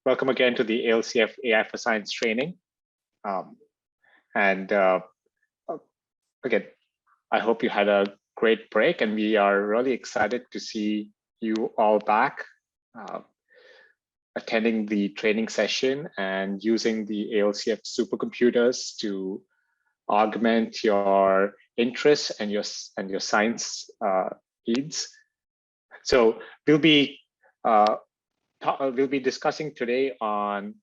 Welcome again to the ALCF AI for Science training. Again, I hope you had a great break, and we are really excited to see you all back attending the training session and using the ALCF supercomputers to augment your interests and your science needs. So we'll be discussing today on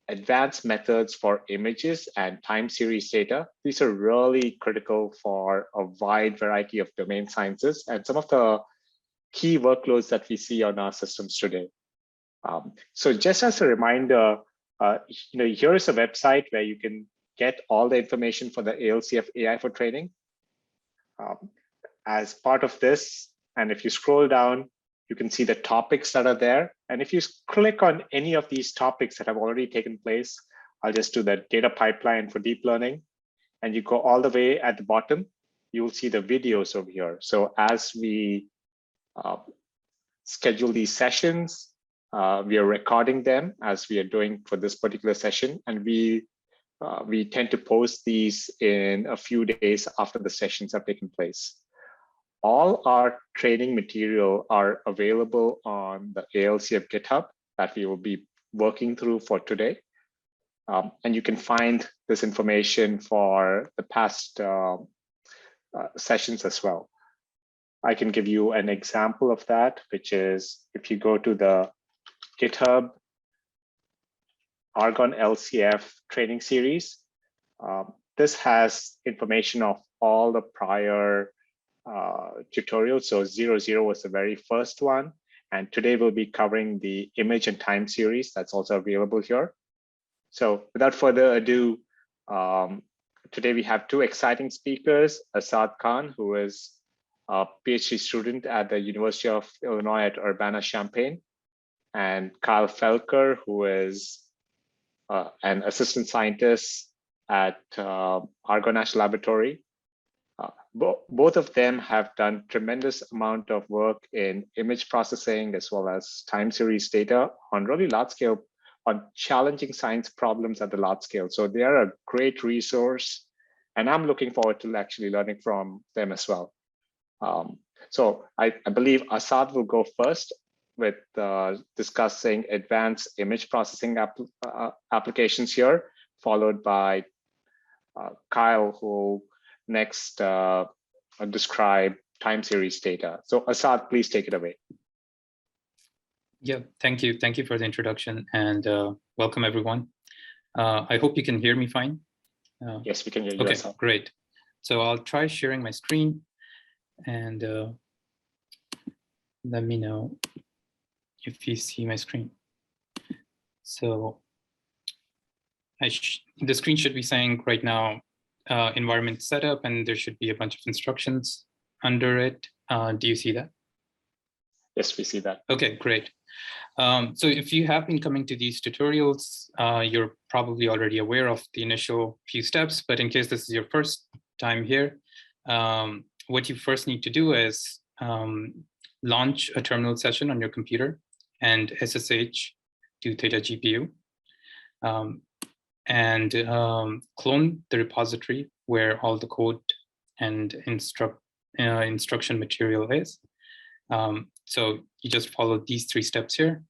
advanced methods for images and time series data. These are really critical for a wide variety of domain sciences and some of the key workloads that we see on our systems today. So just as a reminder, here is a website where you can get all the information for the ALCF AI for training. As part of this, and if you scroll down, you can see the topics that are there. And if you click on any of these topics that have already taken place, I'll just do the data pipeline for deep learning. And you go all the way at the bottom, you will see the videos over here. So as we schedule these sessions, we are recording them as we are doing for this particular session. And we tend to post these in a few days after the sessions have taken place. All our training material are available on the ALCF GitHub that we will be working through for today. And you can find this information for the past sessions as well. I can give you an example of that, which is if you go to the GitHub Argonne LCF training series, this has information of all the prior tutorials. So 00 was the very first one. And today we'll be covering the image and time series that's also available here. So without further ado, today we have two exciting speakers, Asad Kahn, who is a PhD student at the University of Illinois at Urbana-Champaign, and Kyle Felker, who is an assistant scientist at Argonne National Laboratory. Both of them have done tremendous amount of work in image processing as well as time series data on really large scale, on challenging science problems at the large scale. So they are a great resource, and I'm looking forward to actually learning from them as well. So I believe Asad will go first with discussing advanced image processing applications here, followed by Kyle, who next describe time series data. So Asad, please take it away. Yeah, thank you. Thank you for the introduction, and welcome everyone. I hope you can hear me fine. Yes, we can hear you. Okay, Asad. Great. So I'll try sharing my screen, and let me know if you see my screen. So the screen should be saying right now, environment setup, and there should be a bunch of instructions under it. Do you see that? Yes, we see that. Okay, great. So if you have been coming to these tutorials, you're probably already aware of the initial few steps, but in case this is your first time here, what you first need to do is launch a terminal session on your computer and SSH to Theta GPU. And clone the repository where all the code and instruction material is. So you just follow these three steps here.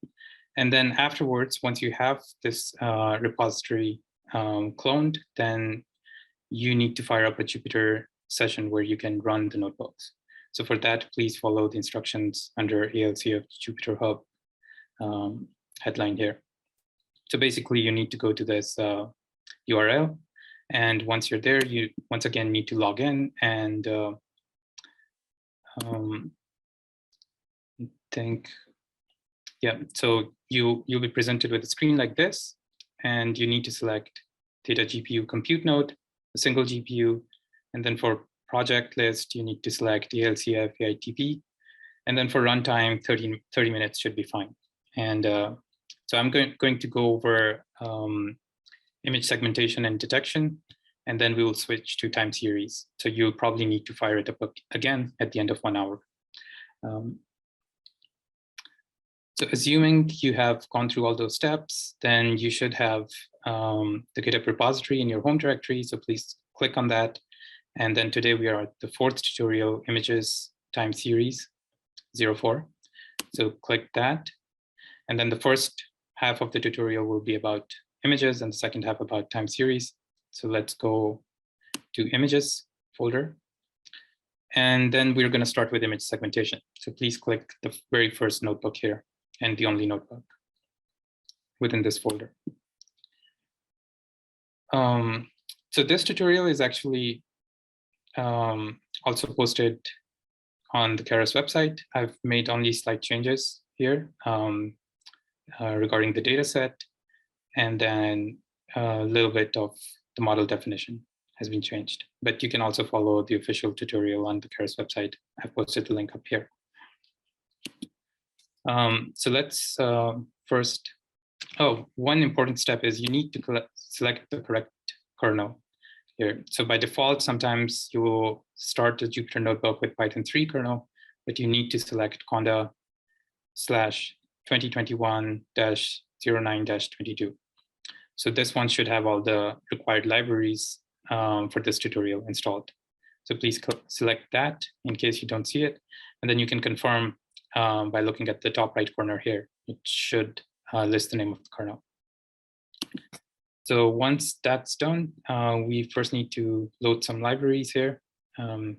And then afterwards, once you have this repository cloned, then you need to fire up a Jupyter session where you can run the notebooks. So for that, please follow the instructions under ALCF Jupyter Hub headline here. So basically, you need to go to this URL, and once you're there, you once again need to log in. And so you'll be presented with a screen like this, and you need to select Theta GPU compute node, a single GPU, and then for project list, you need to select ALCF AI TP, and then for runtime, 30 minutes should be fine. And so I'm going to go over image segmentation and detection, and then we will switch to time series. So you'll probably need to fire it up again at the end of 1 hour. So assuming you have gone through all those steps, then you should have the GitHub repository in your home directory. So please click on that. And then today we are at the 4th tutorial, images time series 04. So click that. And then the first half of the tutorial will be about images and the second half about time series. So let's go to images folder. And then we're going to start with image segmentation. So please click the very first notebook here and the only notebook within this folder. So this tutorial is actually also posted on the Keras website. I've made only slight changes here regarding the data set, and then a little bit of the model definition has been changed. But you can also follow the official tutorial on the Keras website. I've posted the link up here. So let's first, one important step is you need to select the correct kernel here. So by default, sometimes you will start the Jupyter Notebook with Python 3 kernel, but you need to select conda/2021-09-22. So this one should have all the required libraries for this tutorial installed. So please select that in case you don't see it. And then you can confirm by looking at the top right corner here. It should list the name of the kernel. So once that's done, we first need to load some libraries here.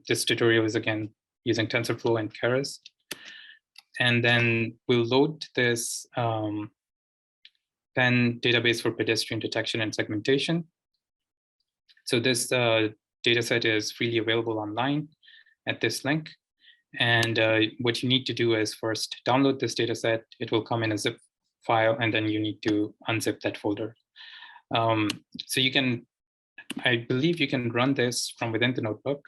This tutorial is again using TensorFlow and Keras. And then we'll load this PEN database for pedestrian detection and segmentation. So this data set is freely available online at this link. And what you need to do is first download this data set. It will come in a zip file, and then you need to unzip that folder. So you can, I believe you can run this from within the notebook.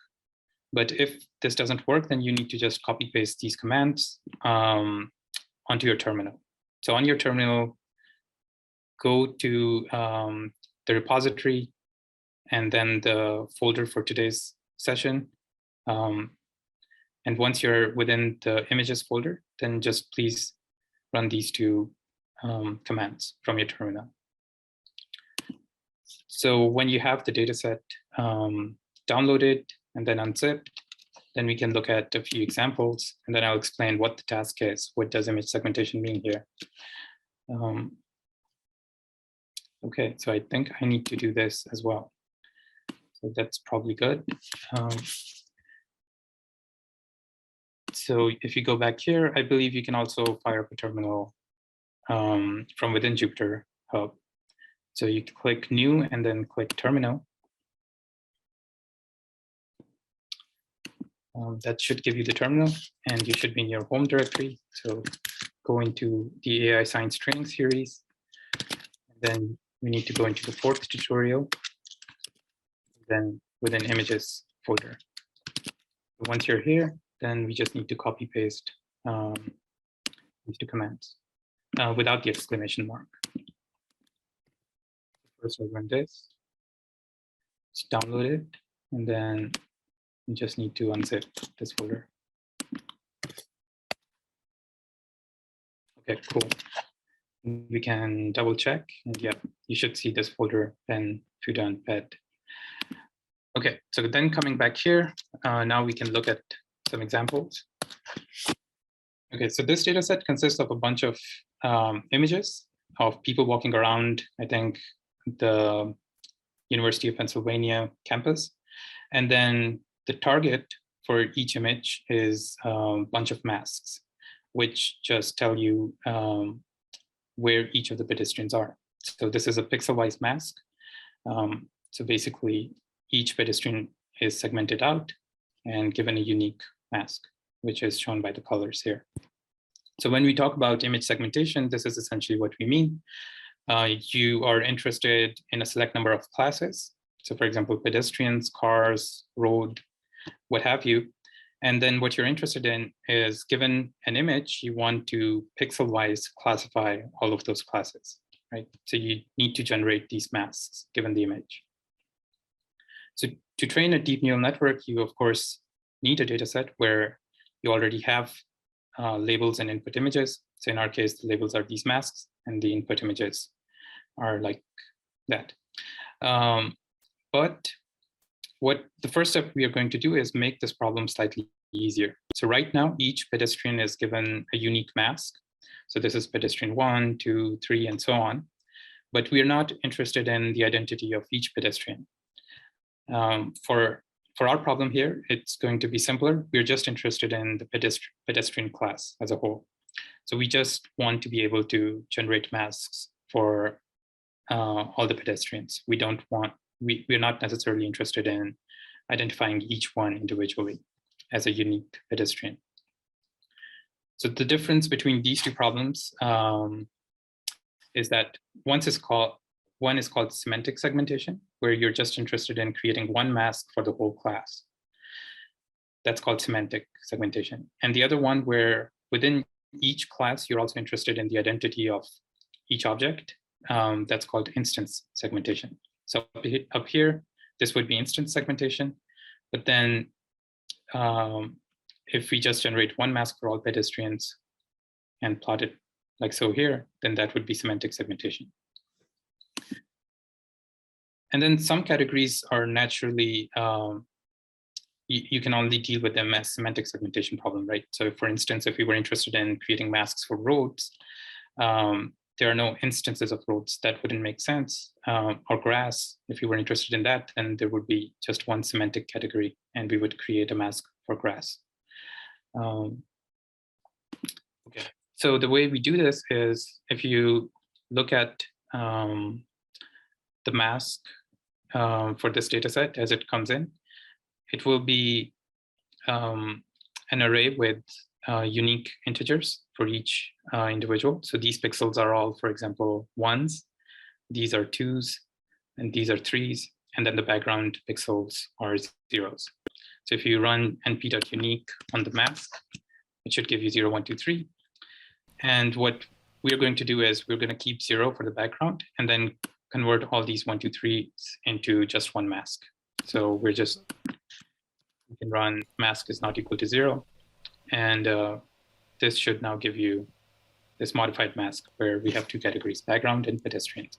But if this doesn't work, then you need to just copy paste these commands onto your terminal. So on your terminal, go to the repository and then the folder for today's session. And once you're within the images folder, then just please run these two commands from your terminal. So when you have the data set downloaded and then unzipped, then we can look at a few examples, and then I'll explain what the task is. What does image segmentation mean here? Okay, so I think I need to do this as well. So that's probably good. So if you go back here, I believe you can also fire up a terminal from within Jupyter Hub. So you click New and then click Terminal. That should give you the terminal, and you should be in your home directory. So go into the AI Science training series. And then we need to go into the 4th tutorial, then within images folder. Once you're here, then we just need to copy paste these two commands without the exclamation mark. First I'll run this, it's downloaded, and then we just need to unzip this folder. Okay, cool. We can double check, and yeah, you should see this folder, then Fuda and PED. Okay, so then coming back here, now we can look at some examples. Okay, so this data set consists of a bunch of images of people walking around, I think, the University of Pennsylvania campus. And then the target for each image is a bunch of masks, which just tell you where each of the pedestrians are. So this is a pixel-wise mask. So basically, each pedestrian is segmented out and given a unique mask, which is shown by the colors here. So when we talk about image segmentation, this is essentially what we mean. You are interested in a select number of classes. So for example, pedestrians, cars, road, what have you. And then what you're interested in is, given an image, you want to pixel-wise classify all of those classes, right? So you need to generate these masks given the image. So to train a deep neural network, you of course need a data set where you already have labels and input images. So in our case, the labels are these masks and the input images are like that. But what the first step we are going to do is make this problem slightly easier. So right now, each pedestrian is given a unique mask. So this is pedestrian 1, 2, 3, and so on. But we are not interested in the identity of each pedestrian. For our problem here, it's going to be simpler. We're just interested in the pedestrian class as a whole. So we just want to be able to generate masks for all the pedestrians. We're not necessarily interested in identifying each one individually as a unique pedestrian. So the difference between these two problems is that one is called semantic segmentation, where you're just interested in creating one mask for the whole class. That's called semantic segmentation. And the other one where within each class, you're also interested in the identity of each object. That's called instance segmentation. So up here, this would be instance segmentation. But then if we just generate one mask for all pedestrians and plot it like so here, then that would be semantic segmentation. And then some categories are naturally, you can only deal with them as semantic segmentation problem, right? So for instance, if we were interested in creating masks for roads, there are no instances of roads. That wouldn't make sense. Or grass, if you were interested in that, then there would be just one semantic category and we would create a mask for grass. Okay. So the way we do this is if you look at the mask for this data set as it comes in, it will be an array with unique integers for each individual. So these pixels are all, for example, 1s, these are 2s, and these are 3s, and then the background pixels are 0s. So if you run np.unique on the mask, it should give you 0, 1, 2, 3. And what we're going to do is we're going to keep 0 for the background and then convert all these 1, 2, 3s into just one mask. So we can run mask is not equal to 0. And this should now give you this modified mask where we have two categories, background and pedestrians.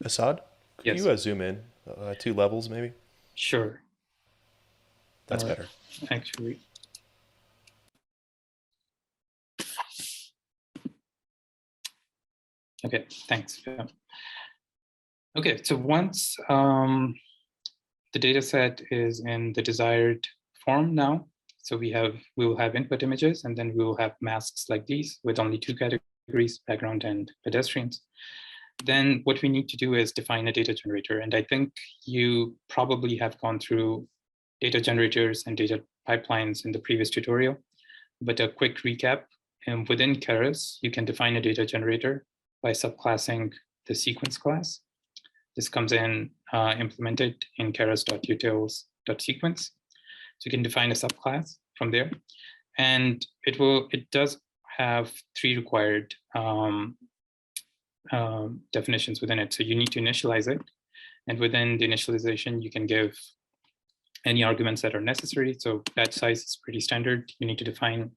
Asad, could Yes. you zoom in 2 levels maybe? Sure. That's better. Actually. Okay, thanks. Yeah. Okay, so once the data set is in the desired form now, so we will have input images and then we will have masks like these with only 2 categories, background and pedestrians. Then what we need to do is define a data generator. And I think you probably have gone through data generators and data pipelines in the previous tutorial, but a quick recap. Within Keras, you can define a data generator by subclassing the sequence class. This comes in implemented in keras.utils.sequence. So you can define a subclass from there. And it does have 3 required definitions within it. So you need to initialize it. And within the initialization, you can give any arguments that are necessary. So batch size is pretty standard. You need to define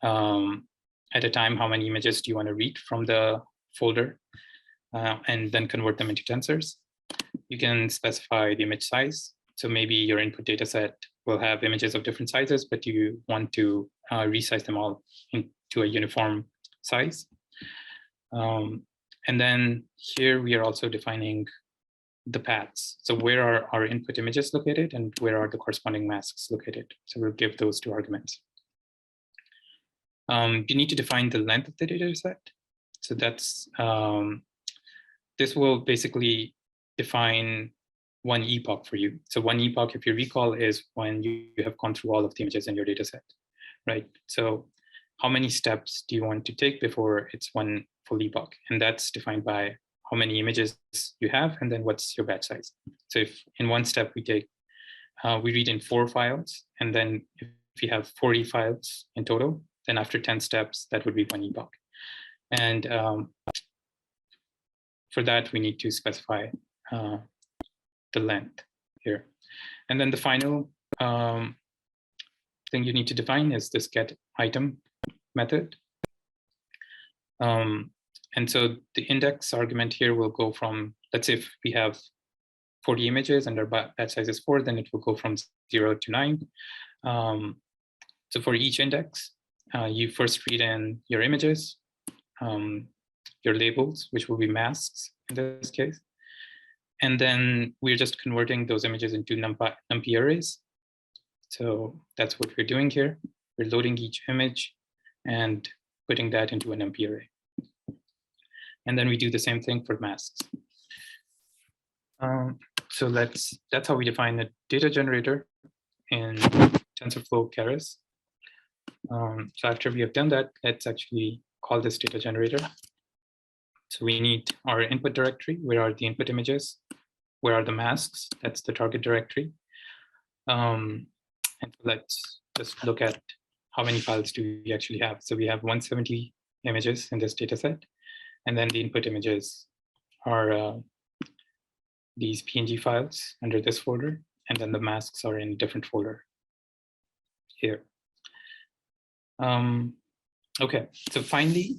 at a time how many images do you want to read from the folder and then convert them into tensors. You can specify the image size. So maybe your input data set will have images of different sizes, but you want to resize them all into a uniform size. And then here we are also defining the paths. So where are our input images located and where are the corresponding masks located? So we'll give those 2 arguments. You need to define the length of the data set. So that's, this will basically define one epoch for you. So one epoch, if you recall, is when you have gone through all of the images in your data set, right? So how many steps do you want to take before it's one full epoch? And that's defined by how many images you have, and then what's your batch size. So if in one step we read in 4 files, and then if you have 40 files in total, then after 10 steps, that would be one epoch. And for that, we need to specify the length here. And then the final thing you need to define is this get item method. And so the index argument here will go from, let's say if we have 40 images and our batch size is 4, then it will go from 0 to 9. So for each index, you first read in your images, your labels, which will be masks in this case. And then we're just converting those images into NumPy arrays. So that's what we're doing here. We're loading each image and putting that into an NumPy array. And then we do the same thing for masks. So that's how we define a data generator in TensorFlow Keras. So after we have done that, let's actually call this data generator. So we need our input directory. Where are the input images? Where are the masks? That's the target directory. And let's just look at how many files do we actually have. So we have 170 images in this data set. And then the input images are these PNG files under this folder. And then the masks are in a different folder here. Okay, so finally,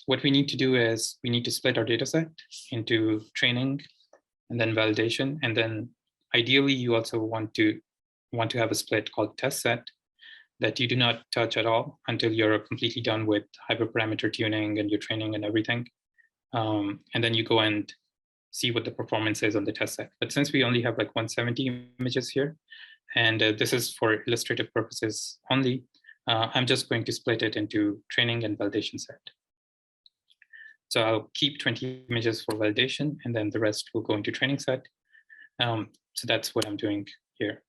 what we need to do is we need to split our data set into training and then validation. And then ideally, you also want to have a split called test set that you do not touch at all until you're completely done with hyperparameter tuning and your training and everything. And then you go and see what the performance is on the test set. But since we only have like 170 images here, and this is for illustrative purposes only, I'm just going to split it into training and validation set. So I'll keep 20 images for validation, and then the rest will go into training set. So that's what I'm doing here.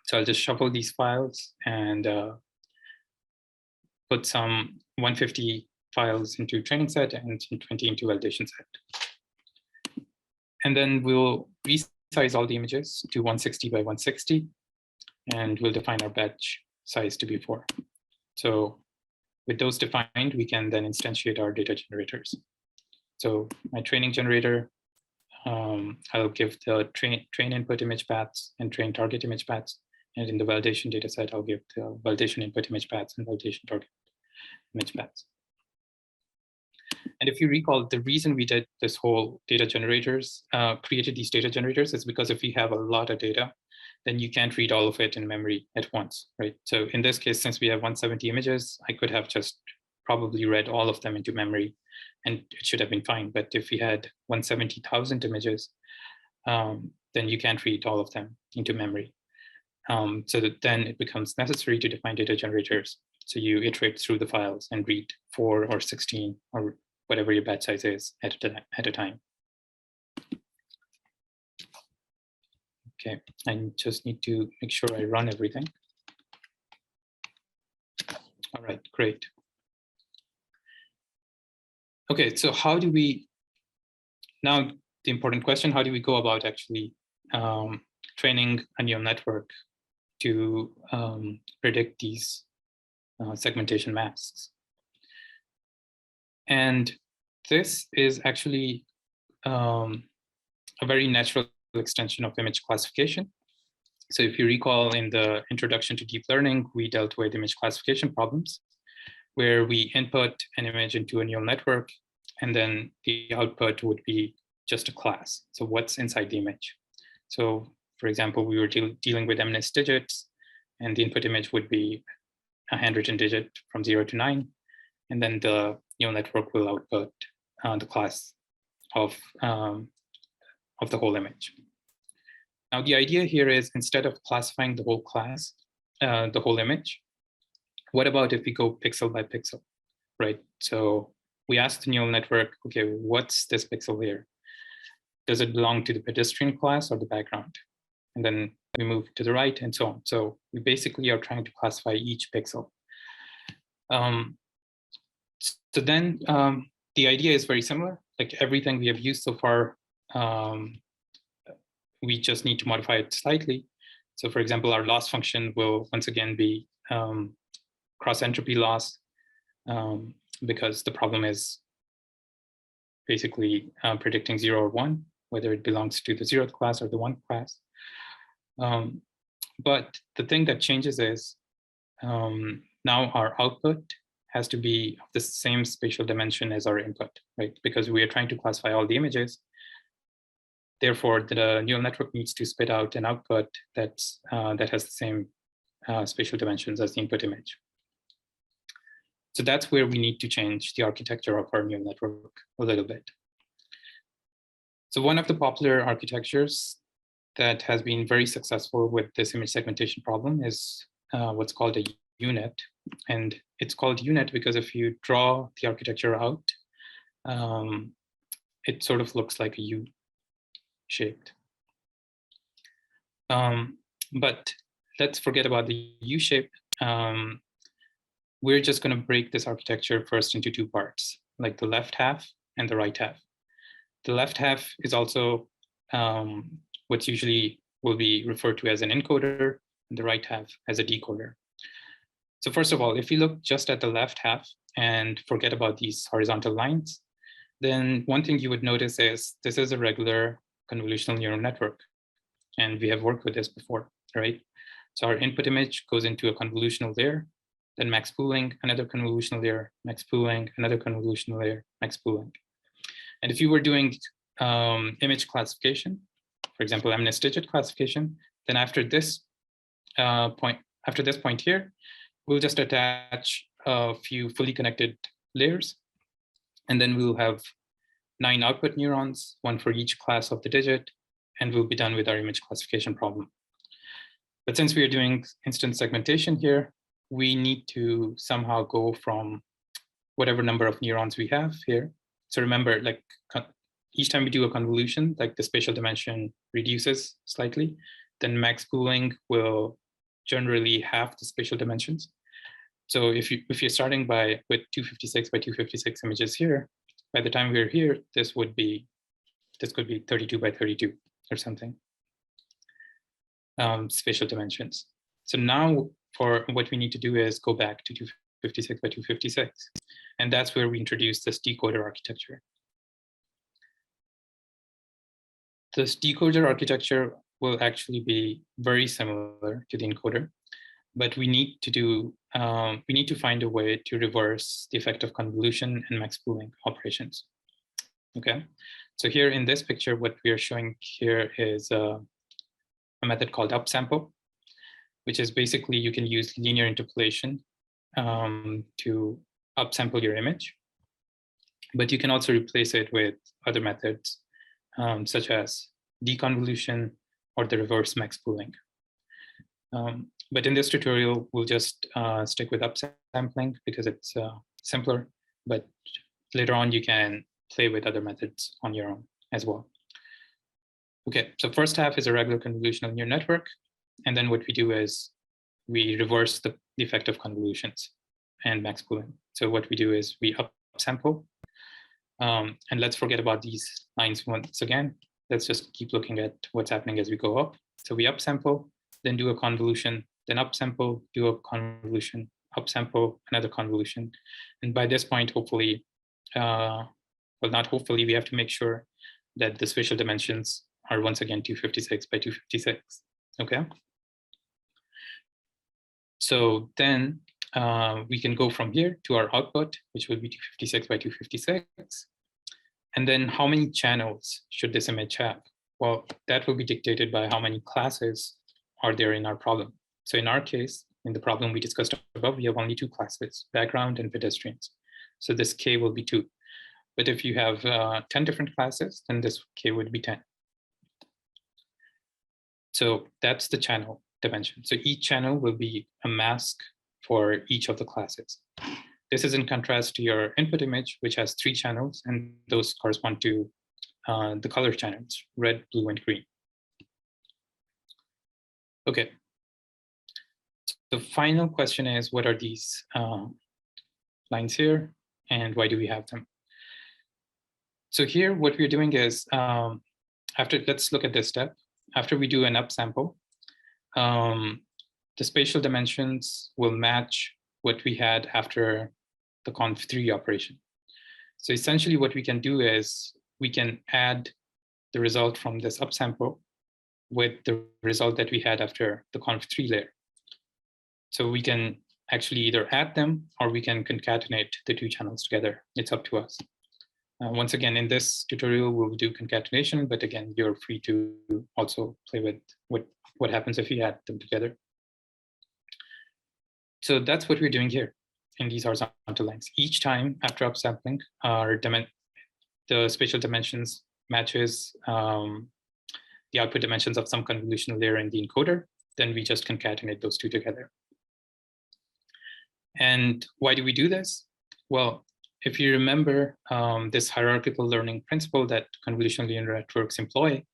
So I'll just shuffle these files and put some 150 files into training set and 20 into validation set. And then we'll resize all the images to 160 by 160, and we'll define our batch size to be 4. So with those defined, we can then instantiate our data generators. So my training generator, I'll give the train input image paths and train target image paths. And in the validation data set, I'll give the validation input image paths and validation target image paths. And if you recall, the reason we did this whole data generators, created these data generators is because if we have a lot of data, then you can't read all of it in memory at once, right? So in this case, since we have 170 images, I could have just probably read all of them into memory and it should have been fine. But if we had 170,000 images, then you can't read all of them into memory. So that then it becomes necessary to define data generators. So you iterate through the files and read 4 or 16 or whatever your batch size is at a time. Okay, I just need to make sure I run everything. All right, great. Okay, so how do we, now the important question, how do we go about actually training a neural network to predict these segmentation masks? And this is actually a very natural extension of image classification. So if you recall in the introduction to deep learning, we dealt with image classification problems where we input an image into a neural network and then the output would be just a class. So what's inside the image? So for example, we were dealing with MNIST digits and the input image would be a handwritten digit from 0 to 9. And then the neural network will output the class of the whole image. Now, the idea here is instead of classifying the whole class, the whole image, what about if we go pixel by pixel, right? So we ask the neural network, okay, what's this pixel here? Does it belong to the pedestrian class or the background? And then we move to the right and so on. So we basically are trying to classify each pixel. So then the idea is very similar. Like everything we have used so far, we just need to modify it slightly. So for example, our loss function will once again be cross entropy loss because the problem is basically predicting 0 or 1, whether it belongs to the 0th class or the 1th class. But the thing that changes is now our output has to be of the same spatial dimension as our input, right? Because we are trying to classify all the images. Therefore, the neural network needs to spit out an output that has the same spatial dimensions as the input image. So that's where we need to change the architecture of our neural network a little bit. So one of the popular architectures that has been very successful with this image segmentation problem is what's called a unit. And it's called unit because if you draw the architecture out, it sort of looks like a U shaped. But let's forget about the U shape. We're just going to break this architecture first into two parts, like the left half and the right half. The left half is also what's usually will be referred to as an encoder, and the right half as a decoder. So first of all, if you look just at the left half and forget about these horizontal lines, then one thing you would notice is this is a regular convolutional neural network. And we have worked with this before, right? So our input image goes into a convolutional layer, then max pooling, another convolutional layer, max pooling, another convolutional layer, max pooling. And if you were doing image classification, for example, MNIST-digit classification, then after this point here, we'll just attach a few fully connected layers, and then we'll have 9 output neurons, 1 for each class of the digit, and we'll be done with our image classification problem. But since we are doing instance segmentation here, we need to somehow go from whatever number of neurons we have here. So remember, like each time we do a convolution, like the spatial dimension reduces slightly, then max pooling will generally have the spatial dimensions. So if you're starting with 256 by 256 images here, by the time we're here, this could be 32 by 32 or something, spatial dimensions. So now for what we need to do is go back to 256 by 256. And that's where we introduce this decoder architecture. This decoder architecture will actually be very similar to the encoder, but we need to find a way to reverse the effect of convolution and max pooling operations. Okay, so here in this picture, what we are showing here is a method called upsample, which is basically you can use linear interpolation to upsample your image, but you can also replace it with other methods such as deconvolution or the reverse max pooling. But in this tutorial, we'll just stick with upsampling because it's simpler, but later on you can play with other methods on your own as well. Okay, so first half is a regular convolutional neural network. And then what we do is we reverse the effect of convolutions and max pooling. So what we do is we upsample. And let's forget about these lines once again. Let's just keep looking at what's happening as we go up. So we upsample, then do a convolution, then upsample, do a convolution, upsample, another convolution. And by this point, hopefully, well, not hopefully, we have to make sure that the spatial dimensions are once again 256 by 256, okay? So then we can go from here to our output, which will be 256 by 256. And then how many channels should this image have? Well, that will be dictated by how many classes are there in our problem. So in our case, in the problem we discussed above, we have only 2 classes, background and pedestrians. So this K will be 2. But if you have 10 different classes, then this K would be 10. So that's the channel dimension. So each channel will be a mask for each of the classes. This is in contrast to your input image, which has 3 channels, and those correspond to the color channels, red, blue, and green. Okay. The final question is, what are these lines here, and why do we have them? So here, what we're doing is, let's look at this step. After we do an upsample, the spatial dimensions will match what we had after the conv3 operation. So essentially what we can do is we can add the result from this upsample with the result that we had after the conv3 layer. So we can actually either add them or we can concatenate the two channels together. It's up to us. Once again, in this tutorial, we'll do concatenation, but again, you're free to also play with what happens if you add them together. So that's what we're doing here in these horizontal lines. Each time after upsampling, the spatial dimensions matches the output dimensions of some convolutional layer in the encoder, then we just concatenate those two together. And why do we do this? Well, if you remember, this hierarchical learning principle that convolutional neural networks employ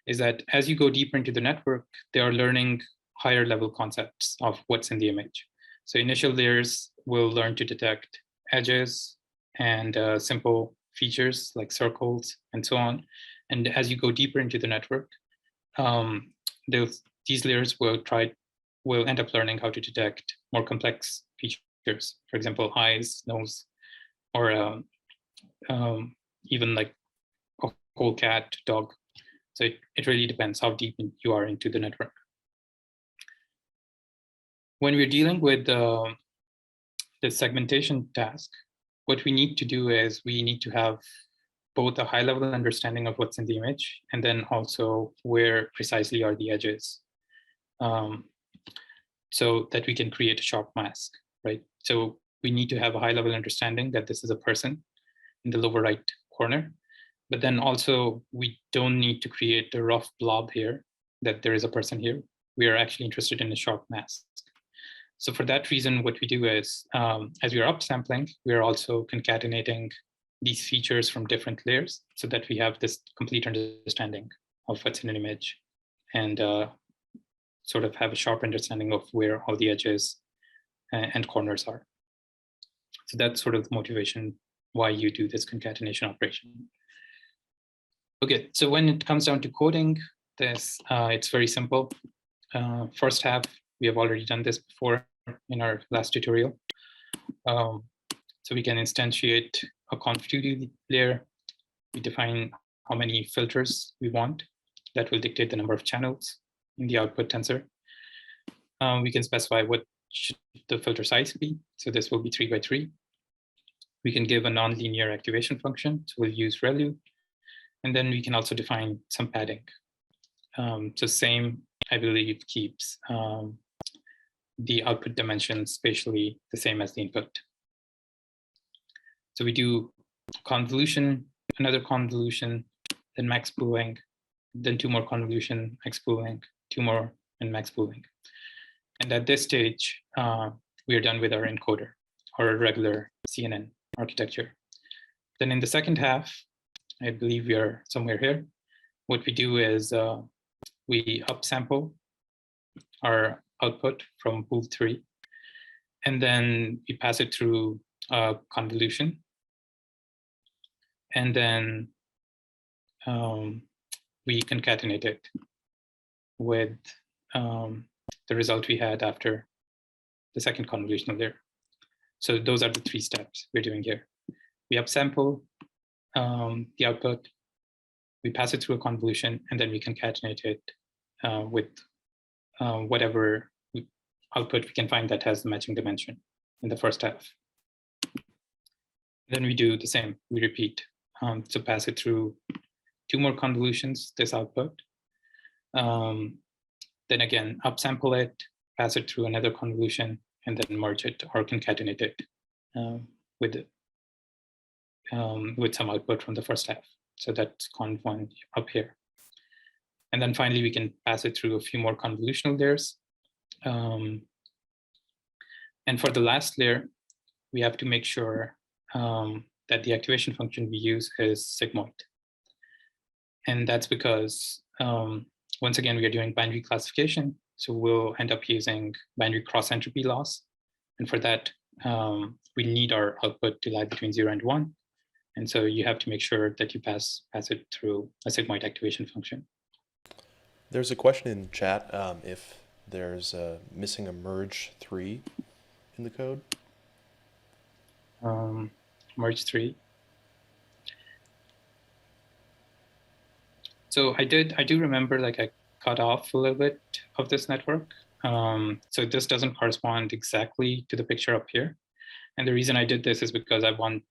is that as you go deeper into the network, they are learning higher level concepts of what's in the image. So initial layers will learn to detect edges and simple features like circles and so on. And as you go deeper into the network, these layers will end up learning how to detect more complex features. For example, eyes, nose, or even like a whole cat, dog. So it really depends how deep you are into the network. When we're dealing with the segmentation task, what we need to do is we need to have both a high level understanding of what's in the image and then also where precisely are the edges, so that we can create a sharp mask, right? So we need to have a high level understanding that this is a person in the lower right corner, but then also we don't need to create a rough blob here that there is a person here. We are actually interested in a sharp mask. So for that reason, what we do is, as we are upsampling, we are also concatenating these features from different layers so that we have this complete understanding of what's in an image and sort of have a sharp understanding of where all the edges and corners are. So that's sort of the motivation why you do this concatenation operation. Okay, so when it comes down to coding this, it's very simple. First half, we have already done this before in our last tutorial. So we can instantiate a conv2d layer. We define how many filters we want. That will dictate the number of channels in the output tensor. We can specify what should the filter size be. So this will be 3 by 3. We can give a nonlinear activation function. So we'll use ReLU. And then we can also define some padding. So same, I believe, keeps the output dimensions spatially the same as the input. So we do convolution, another convolution, then max pooling, then 2 more convolution, max pooling, 2 more, and max pooling. And at this stage, we are done with our encoder, or a regular CNN architecture. Then in the second half, I believe we are somewhere here. What we do is we upsample our output from pool 3, and then we pass it through convolution. And then we concatenate it with the result we had after the second convolutional layer. So those are the 3 steps we're doing here. We upsample the output, we pass it through a convolution, and then we concatenate it with whatever output we can find that has the matching dimension in the first half. Then we do the same, we repeat. So pass it through 2 more convolutions, this output. Then again, upsample it, pass it through another convolution, and then merge it or concatenate it with some output from the first half. So that's conv1 up here. And then finally, we can pass it through a few more convolutional layers. And for the last layer, we have to make sure that the activation function we use is sigmoid. And that's because, once again, we are doing binary classification. So we'll end up using binary cross entropy loss. And for that, we need our output to lie between 0 and 1. And so you have to make sure that you pass it through a sigmoid activation function. There's a question in chat if there's missing a merge 3 in the code. Merge 3. So I do remember, like, I cut off a little bit of this network So this doesn't correspond exactly to the picture up here. And the reason I did this is because I want,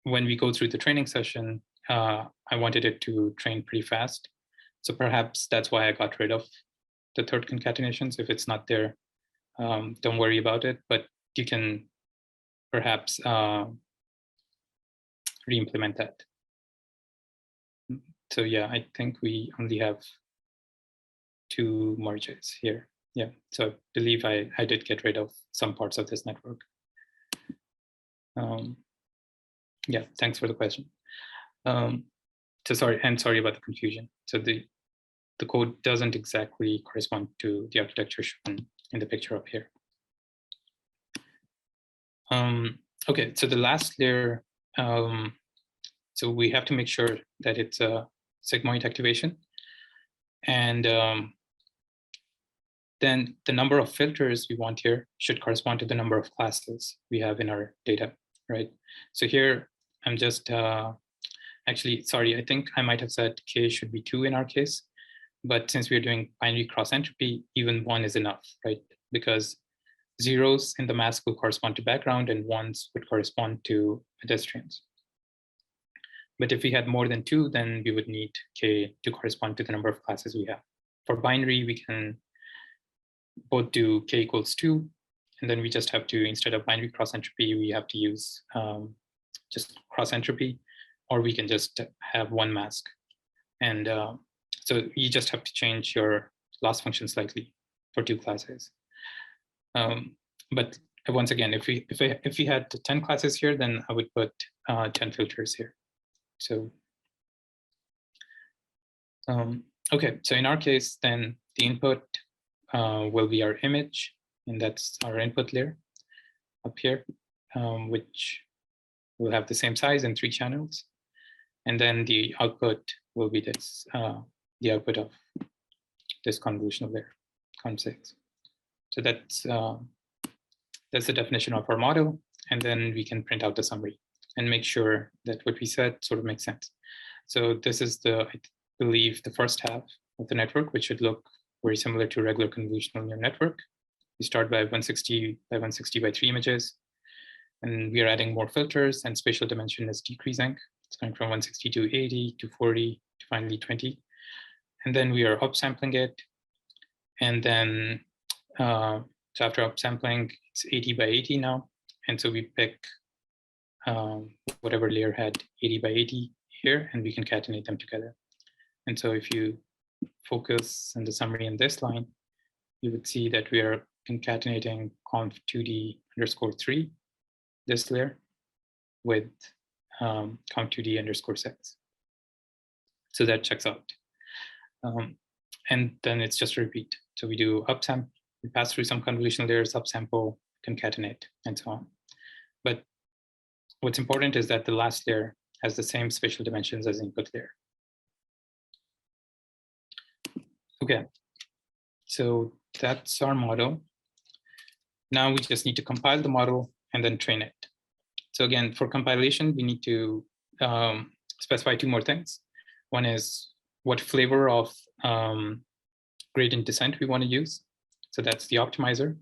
when we go through the training session, I wanted it to train pretty fast. So perhaps that's why I got rid of the third concatenations. If it's not there, don't worry about it, but you can perhaps re-implement that. So yeah, I think we only have 2 merges here. Yeah, so I believe I did get rid of some parts of this network. Yeah, thanks for the question. So sorry about the confusion. So the code doesn't exactly correspond to the architecture shown in the picture up here. Okay, so the last layer, so we have to make sure that it's a sigmoid activation. And then the number of filters we want here should correspond to the number of classes we have in our data, right? So here, I'm just, actually, sorry, I think I might have said K should be 2 in our case, but since we're doing binary cross entropy, even 1 is enough, right? Because zeros in the mask will correspond to background and 1s would correspond to pedestrians. But if we had more than 2, then we would need K to correspond to the number of classes we have. For binary, we can both do K equals 2, and then we just have to, instead of binary cross entropy, we have to use just cross entropy, or we can just have 1 mask. And so you just have to change your loss function slightly for 2 classes. But once again, if we had 10 classes here, then I would put 10 filters here. So okay, so in our case, then the input will be our image, and that's our input layer up here, which will have the same size and 3 channels. And then the output will be this, the output of this convolutional layer, conv6. So that's the definition of our model. And then we can print out the summary and make sure that what we said sort of makes sense. So this is I believe, the first half of the network, which should look very similar to a regular convolutional neural network. We start by 160 by 160 by 3 images. And we are adding more filters, and spatial dimension is decreasing. It's going from 160 to 80 to 40 to finally 20. And then we are upsampling it. And then, so after upsampling, it's 80 by 80 now. And so we pick whatever layer had 80 by 80 here, and we concatenate them together. And so if you focus on the summary in this line, you would see that we are concatenating conv2d_3, this layer, with conv2d_6. So that checks out. And then it's just a repeat. So we do upsample, we pass through some convolutional layers, upsample, concatenate, and so on. But what's important is that the last layer has the same spatial dimensions as input layer. Okay, so that's our model. Now we just need to compile the model and then train it. So again, for compilation, we need to specify 2 more things. One is what flavor of gradient descent we want to use. So that's the optimizer.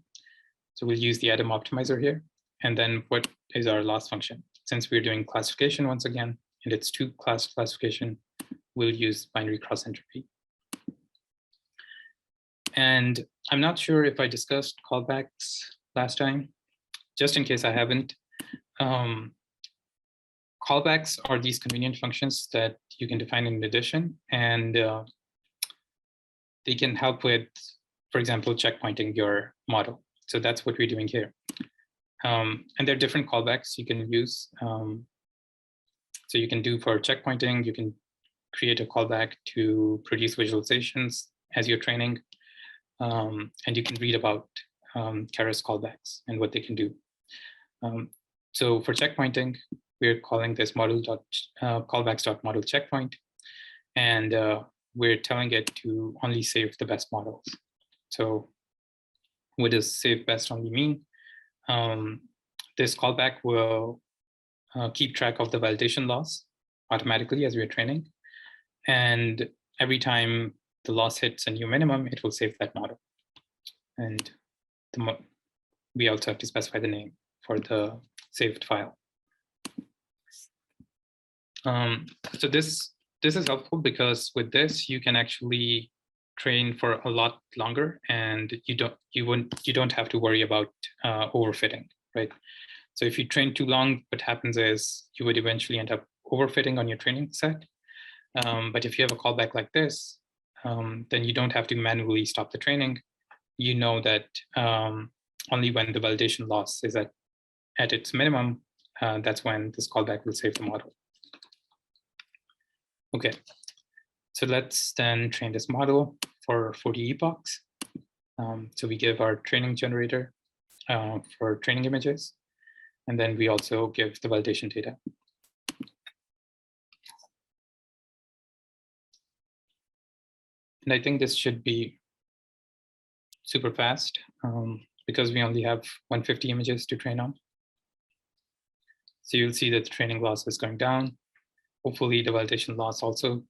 So we'll use the Adam optimizer here. And then what is our loss function? Since we're doing classification once again, and it's 2-class classification, we'll use binary cross entropy. And I'm not sure if I discussed callbacks last time. Just in case I haven't, callbacks are these convenient functions that you can define in addition, and they can help with, for example, checkpointing your model. So that's what we're doing here. And there are different callbacks you can use. So you can do for checkpointing, you can create a callback to produce visualizations as you're training. And you can read about Keras callbacks and what they can do. So for checkpointing, we're calling this callbacks.model checkpoint, and we're telling it to only save the best models. So what does save best only mean? This callback will keep track of the validation loss automatically as we're training. And every time the loss hits a new minimum, it will save that model. And we also have to specify the name for the saved file. So this is helpful because with this you can actually train for a lot longer, and you don't have to worry about overfitting, right? So if you train too long, what happens is you would eventually end up overfitting on your training set. But if you have a callback like this, then you don't have to manually stop the training. You know that only when the validation loss is at its minimum, that's when this callback will save the model. Okay, so let's then train this model for 40 epochs. So we give our training generator for training images, and then we also give the validation data. And I think this should be super fast because we only have 150 images to train on. So you'll see that the training loss is going down. Hopefully the validation loss also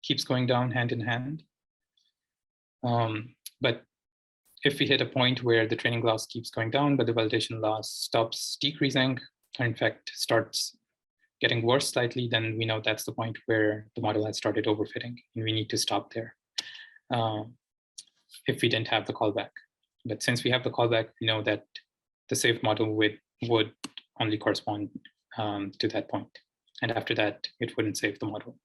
keeps going down hand in hand. But if we hit a point where the training loss keeps going down, but the validation loss stops decreasing, or in fact starts getting worse slightly, then we know that's the point where the model has started overfitting, and we need to stop there if we didn't have the callback. But since we have the callback, we know that the saved model would only correspond to that point. And after that, it wouldn't save the model.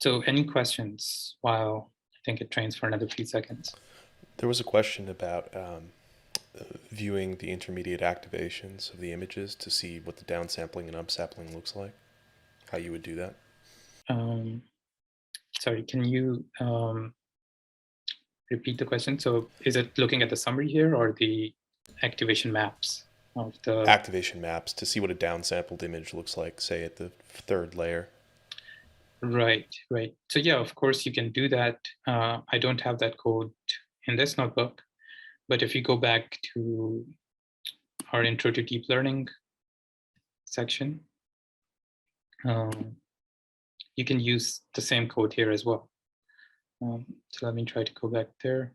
So any questions while I think it trains for another few seconds? There was a question about viewing the intermediate activations of the images to see what the downsampling and upsampling looks like, how you would do that. Sorry, can you repeat the question? So is it looking at the summary here or the activation maps of the... Activation maps to see what a downsampled image looks like, say at the third layer. Right, right. So yeah, of course you can do that. I don't have that code in this notebook, but if you go back to our Intro to Deep Learning section, you can use the same code here as well. So let me try to go back there.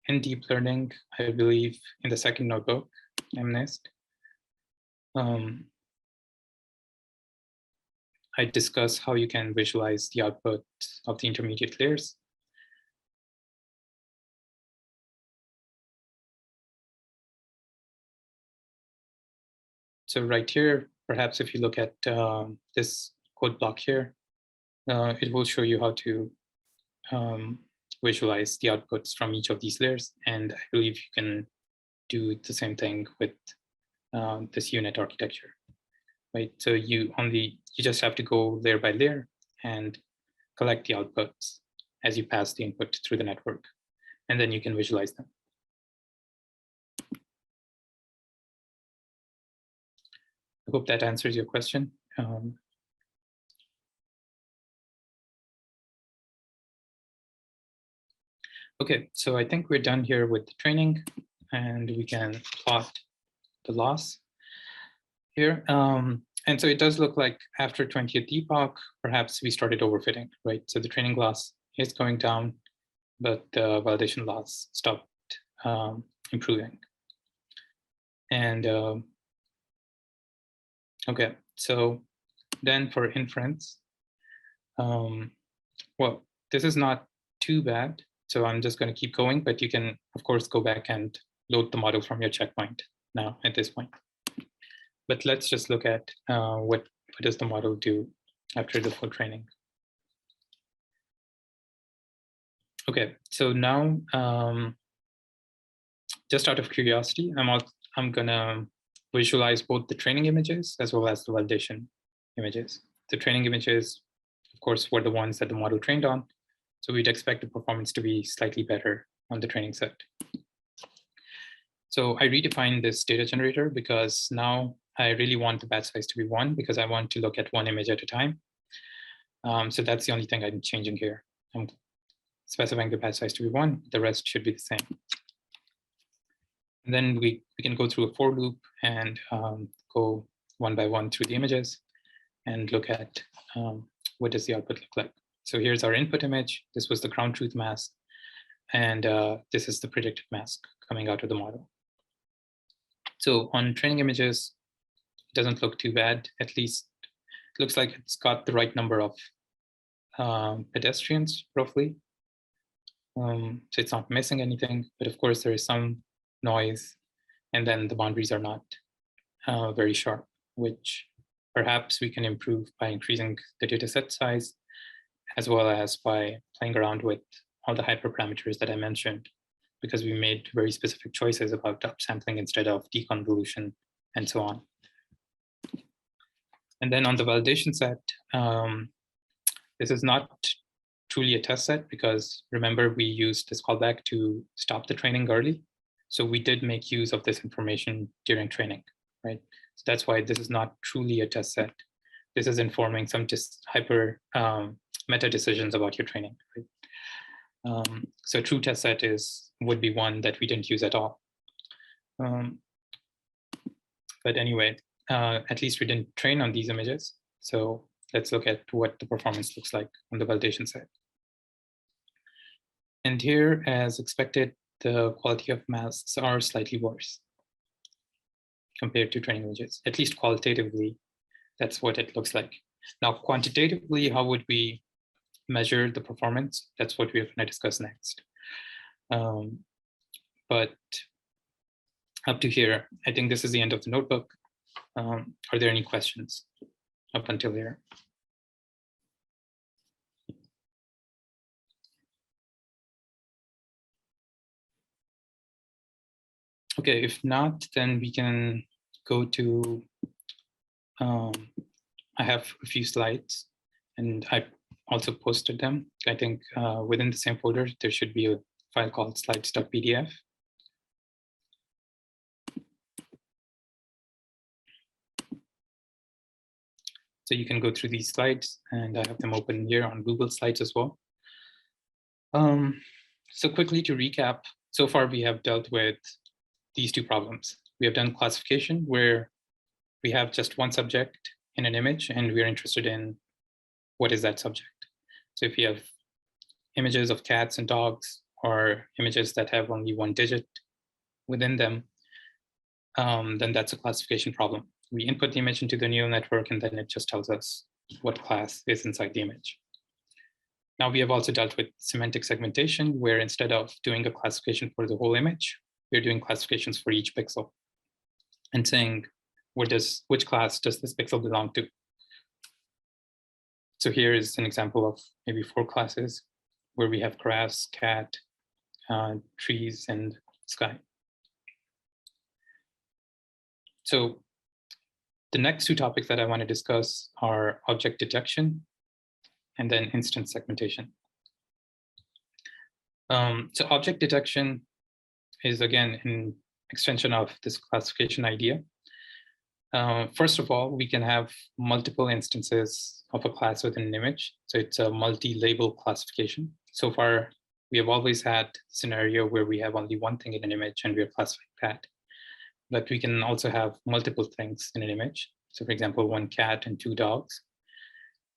In deep learning, I believe in the second notebook, MNIST, I discuss how you can visualize the output of the intermediate layers. So right here, perhaps if you look at this code block here, it will show you how to visualize the outputs from each of these layers. And I believe you can do the same thing with this unit architecture, right? So you just have to go layer by layer and collect the outputs as you pass the input through the network, and then you can visualize them. I hope that answers your question. Okay, so I think we're done here with the training, and we can plot the loss here. And so it does look like after 20th epoch, perhaps we started overfitting, right? So the training loss is going down, but the validation loss stopped improving. And okay, so then for inference, well, this is not too bad. So I'm just going to keep going, but you can, of course, go back and load the model from your checkpoint now at this point. But let's just look at what does the model do after the full training. Okay, so now, just out of curiosity, I'm gonna visualize both the training images as well as the validation images. The training images, of course, were the ones that the model trained on. So we'd expect the performance to be slightly better on the training set. So I redefined this data generator because now I really want the batch size to be 1 because I want to look at 1 image at a time. So that's the only thing I'm changing here. I'm specifying the batch size to be 1. The rest should be the same. And then we can go through a for loop and go one by one through the images and look at what does the output look like. So here's our input image. This was the ground truth mask. And this is the predicted mask coming out of the model. So on training images, it doesn't look too bad. At least it looks like it's got the right number of pedestrians, roughly. So it's not missing anything, but of course there is some noise, and then the boundaries are not very sharp, which perhaps we can improve by increasing the dataset size, as well as by playing around with all the hyperparameters that I mentioned, because we made very specific choices about upsampling instead of deconvolution and so on. And then on the validation set, this is not truly a test set, because remember, we used this callback to stop the training early. So we did make use of this information during training, right? So that's why this is not truly a test set. This is informing some just hyper meta decisions about your training, right? So true test set would be one that we didn't use at all. But anyway, at least we didn't train on these images. So let's look at what the performance looks like on the validation side. And here, as expected, the quality of masks are slightly worse compared to training images. At least qualitatively, that's what it looks like. Now, quantitatively, how would we measure the performance? That's what we're going to discuss next. But up to here, I think this is the end of the notebook. Are there any questions up until here? Okay, if not, then we can go to, I have a few slides, and I also posted them. I think within the same folder, there should be a file called slides.pdf. So you can go through these slides, and I have them open here on Google Slides as well. So quickly to recap, so far we have dealt with these two problems. We have done classification, where we have just one subject in an image, and we're interested in what is that subject. So if you have images of cats and dogs, or images that have only one digit within them, then that's a classification problem. We input the image into the neural network, and then it just tells us what class is inside the image. Now we have also dealt with semantic segmentation, where instead of doing a classification for the whole image, we're doing classifications for each pixel and saying, which class does this pixel belong to? So here is an example of maybe 4 classes where we have grass, cat, trees, and sky. So the next 2 topics that I want to discuss are object detection and then instance segmentation. So object detection is, again, an extension of this classification idea. First of all, we can have multiple instances of a class within an image. So it's a multi-label classification. So far, we have always had a scenario where we have only one thing in an image and we're classifying that. But we can also have multiple things in an image. So for example, 1 cat and 2 dogs.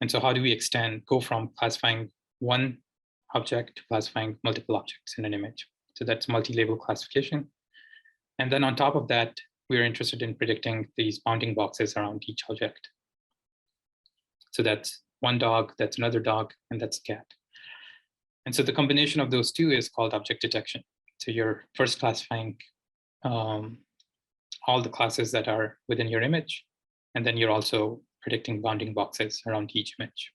And so how do we go from classifying one object to classifying multiple objects in an image? So that's multi-label classification. And then on top of that, we're interested in predicting these bounding boxes around each object. So that's 1 dog, that's another dog, and that's a cat. And so the combination of those 2 is called object detection. So you're first classifying all the classes that are within your image, and then you're also predicting bounding boxes around each image,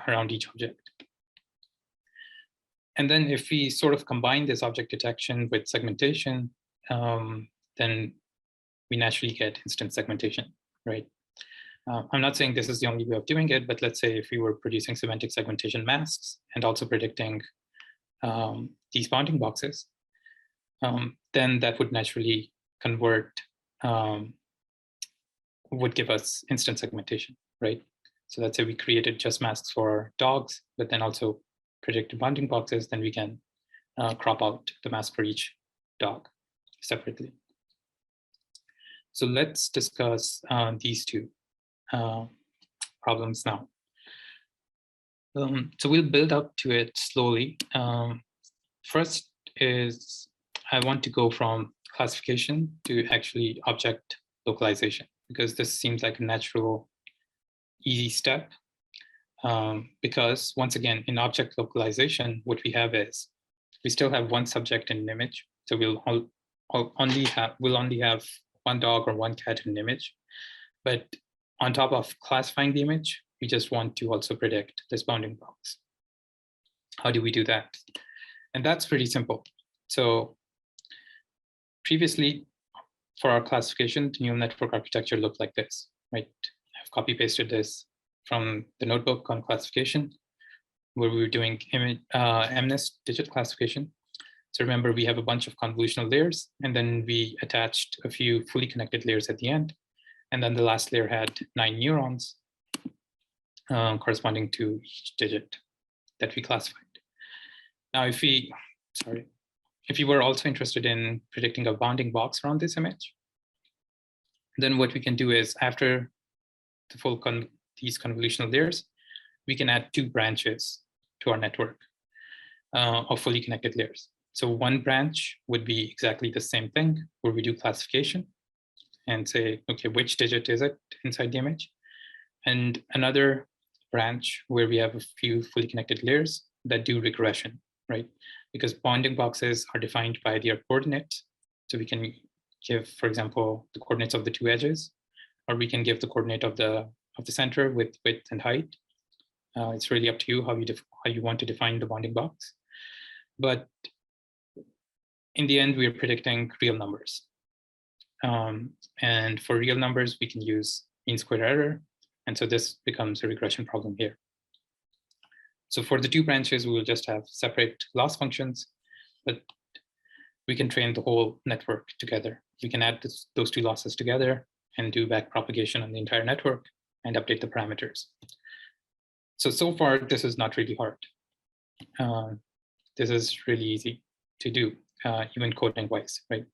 around each object. And then if we sort of combine this object detection with segmentation, then we naturally get instance segmentation, right? I'm not saying this is the only way of doing it, but let's say if we were producing semantic segmentation masks and also predicting these bounding boxes, then that would naturally convert, would give us instance segmentation, right? So let's say we created just masks for dogs, but then also predicted bounding boxes, then we can crop out the mask for each dog separately. So let's discuss these 2 problems now. So we'll build up to it slowly. First is I want to go from classification to actually object localization, because this seems like a natural, easy step. Because once again, in object localization, what we have is we still have one subject in an image. So we'll only have one dog or one cat in an image. But on top of classifying the image, we just want to also predict this bounding box. How do we do that? And that's pretty simple. So previously, for our classification, the neural network architecture looked like this, right? I've copy pasted this from the notebook on classification, where we were doing MNIST digit classification. So remember, we have a bunch of convolutional layers, and then we attached a few fully connected layers at the end. And then the last layer had 9 neurons corresponding to each digit that we classified. Now, if you were also interested in predicting a bounding box around this image, then what we can do is, after the these convolutional layers, we can add 2 branches to our network of fully connected layers. So one branch would be exactly the same thing, where we do classification and say, okay, which digit is it inside the image? And another branch where we have a few fully connected layers that do regression, right? Because bounding boxes are defined by their coordinates. So we can give, for example, the coordinates of the 2 edges, or we can give the coordinate of the center with width and height. It's really up to you how you want to define the bounding box. But in the end, we are predicting real numbers. And for real numbers, we can use mean squared error. And so this becomes a regression problem here. So for the 2 branches, we will just have separate loss functions, but we can train the whole network together. We can add those 2 losses together and do back propagation on the entire network and update the parameters. So far, this is not really hard. This is really easy to do, even coding-wise, right?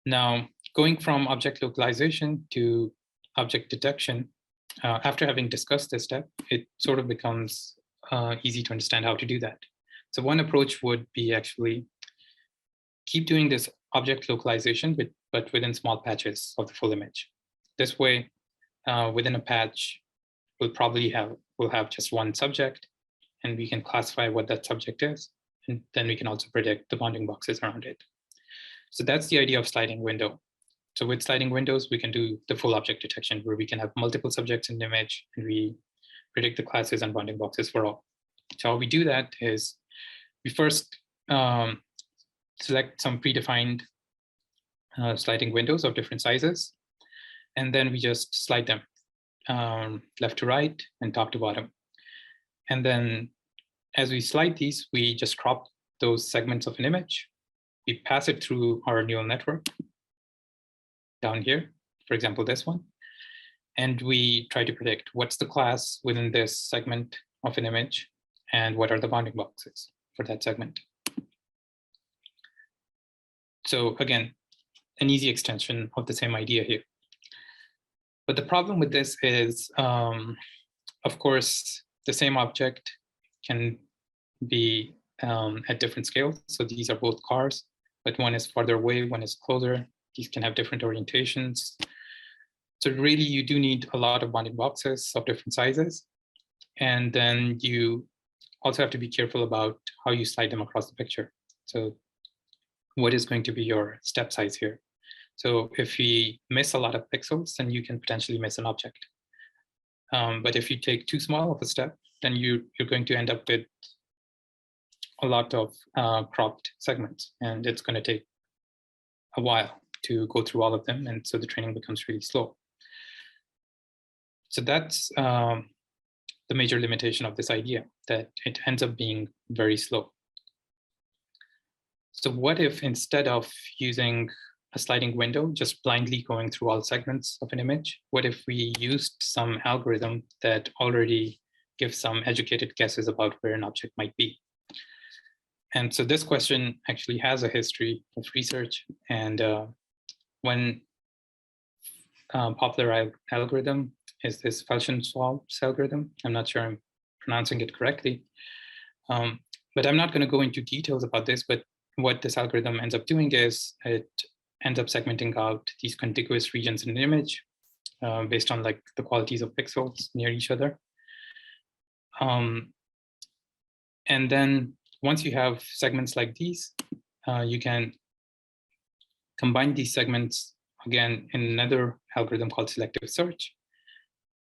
Now, going from object localization to object detection, after having discussed this step, it sort of becomes easy to understand how to do that. So one approach would be actually keep doing this object localization, but within small patches of the full image. This way, within a patch, we'll have just one subject, and we can classify what that subject is, and then we can also predict the bounding boxes around it. So that's the idea of sliding window. So with sliding windows, we can do the full object detection, where we can have multiple subjects in the image, and we predict the classes and bounding boxes for all. So how we do that is we first select some predefined sliding windows of different sizes, and then we just slide them left to right and top to bottom. And then as we slide these, we just crop those segments of an image. We pass it through our neural network down here, for example, this one. And we try to predict what's the class within this segment of an image and what are the bounding boxes for that segment. So again, an easy extension of the same idea here. But the problem with this is, of course, the same object can be at different scales. So these are both cars, but one is farther away, one is closer. These can have different orientations. So really, you do need a lot of bounding boxes of different sizes. And then you also have to be careful about how you slide them across the picture. So what is going to be your step size here? So if we miss a lot of pixels, then you can potentially miss an object. But if you take too small of a step, then you're going to end up with a lot of cropped segments, and it's going to take a while to go through all of them, and so the training becomes really slow. So that's the major limitation of this idea, that it ends up being very slow. So what if, instead of using a sliding window, just blindly going through all segments of an image, what if we used some algorithm that already gives some educated guesses about where an object might be? And so this question actually has a history of research, and one popular algorithm is this Falschen-Swab's algorithm. I'm not sure I'm pronouncing it correctly. But I'm not going to go into details about this, but what this algorithm ends up doing is it ends up segmenting out these contiguous regions in an image based on like the qualities of pixels near each other. And then once you have segments like these, you can combine these segments again in another algorithm called selective search,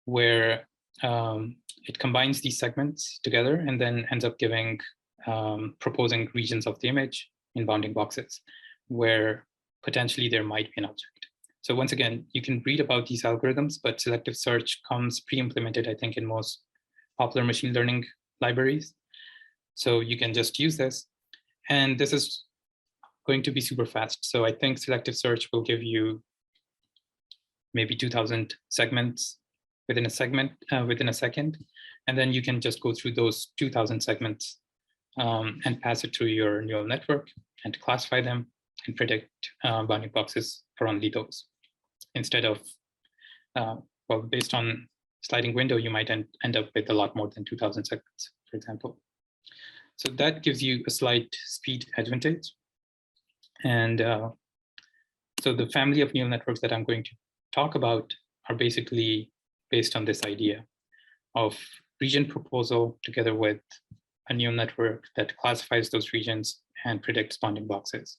where it combines these segments together and then ends up giving proposing regions of the image in bounding boxes where potentially there might be an object. So once again, you can read about these algorithms, but selective search comes pre-implemented, I think, in most popular machine learning libraries. So you can just use this. And this is going to be super fast. So I think selective search will give you maybe 2000 segments within a segment, within a second. And then you can just go through those 2000 segments and pass it through your neural network and classify them and predict bounding boxes for only those. Instead of, well, based on sliding window, you might end up with a lot more than 2000 segments, for example. So that gives you a slight speed advantage. And so the family of neural networks that I'm going to talk about are basically based on this idea of region proposal together with a neural network that classifies those regions and predicts bounding boxes.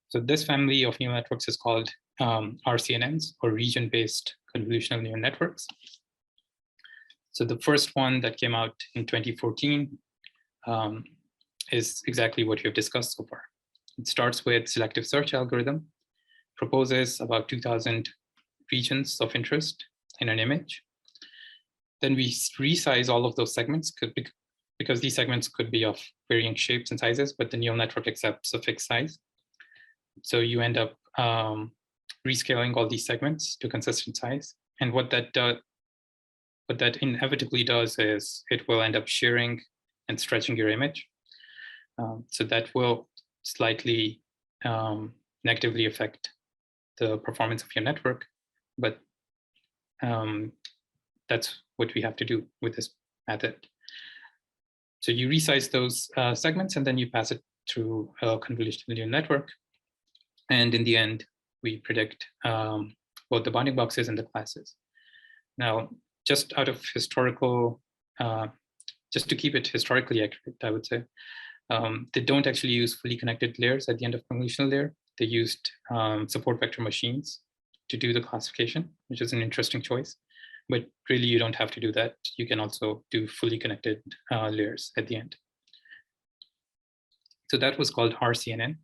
So this family of neural networks is called RCNNs, or region-based convolutional neural networks. So the first one that came out in 2014 is exactly what we have discussed so far. It starts with selective search algorithm, proposes about 2000 regions of interest in an image. Then we resize all of those segments because these segments could be of varying shapes and sizes, but the neural network accepts a fixed size. So you end up rescaling all these segments to consistent size. And what that inevitably does is it will end up shearing and stretching your image. So that will slightly negatively affect the performance of your network, but that's what we have to do with this method. So you resize those segments and then you pass it through a convolutional neural network. And in the end, we predict both the bounding boxes and the classes. Now, just out of historical, just to keep it historically accurate, I would say, they don't actually use fully connected layers at the end of convolutional layer. They used support vector machines to do the classification, which is an interesting choice. But really, you don't have to do that. You can also do fully connected layers at the end. So that was called RCNN.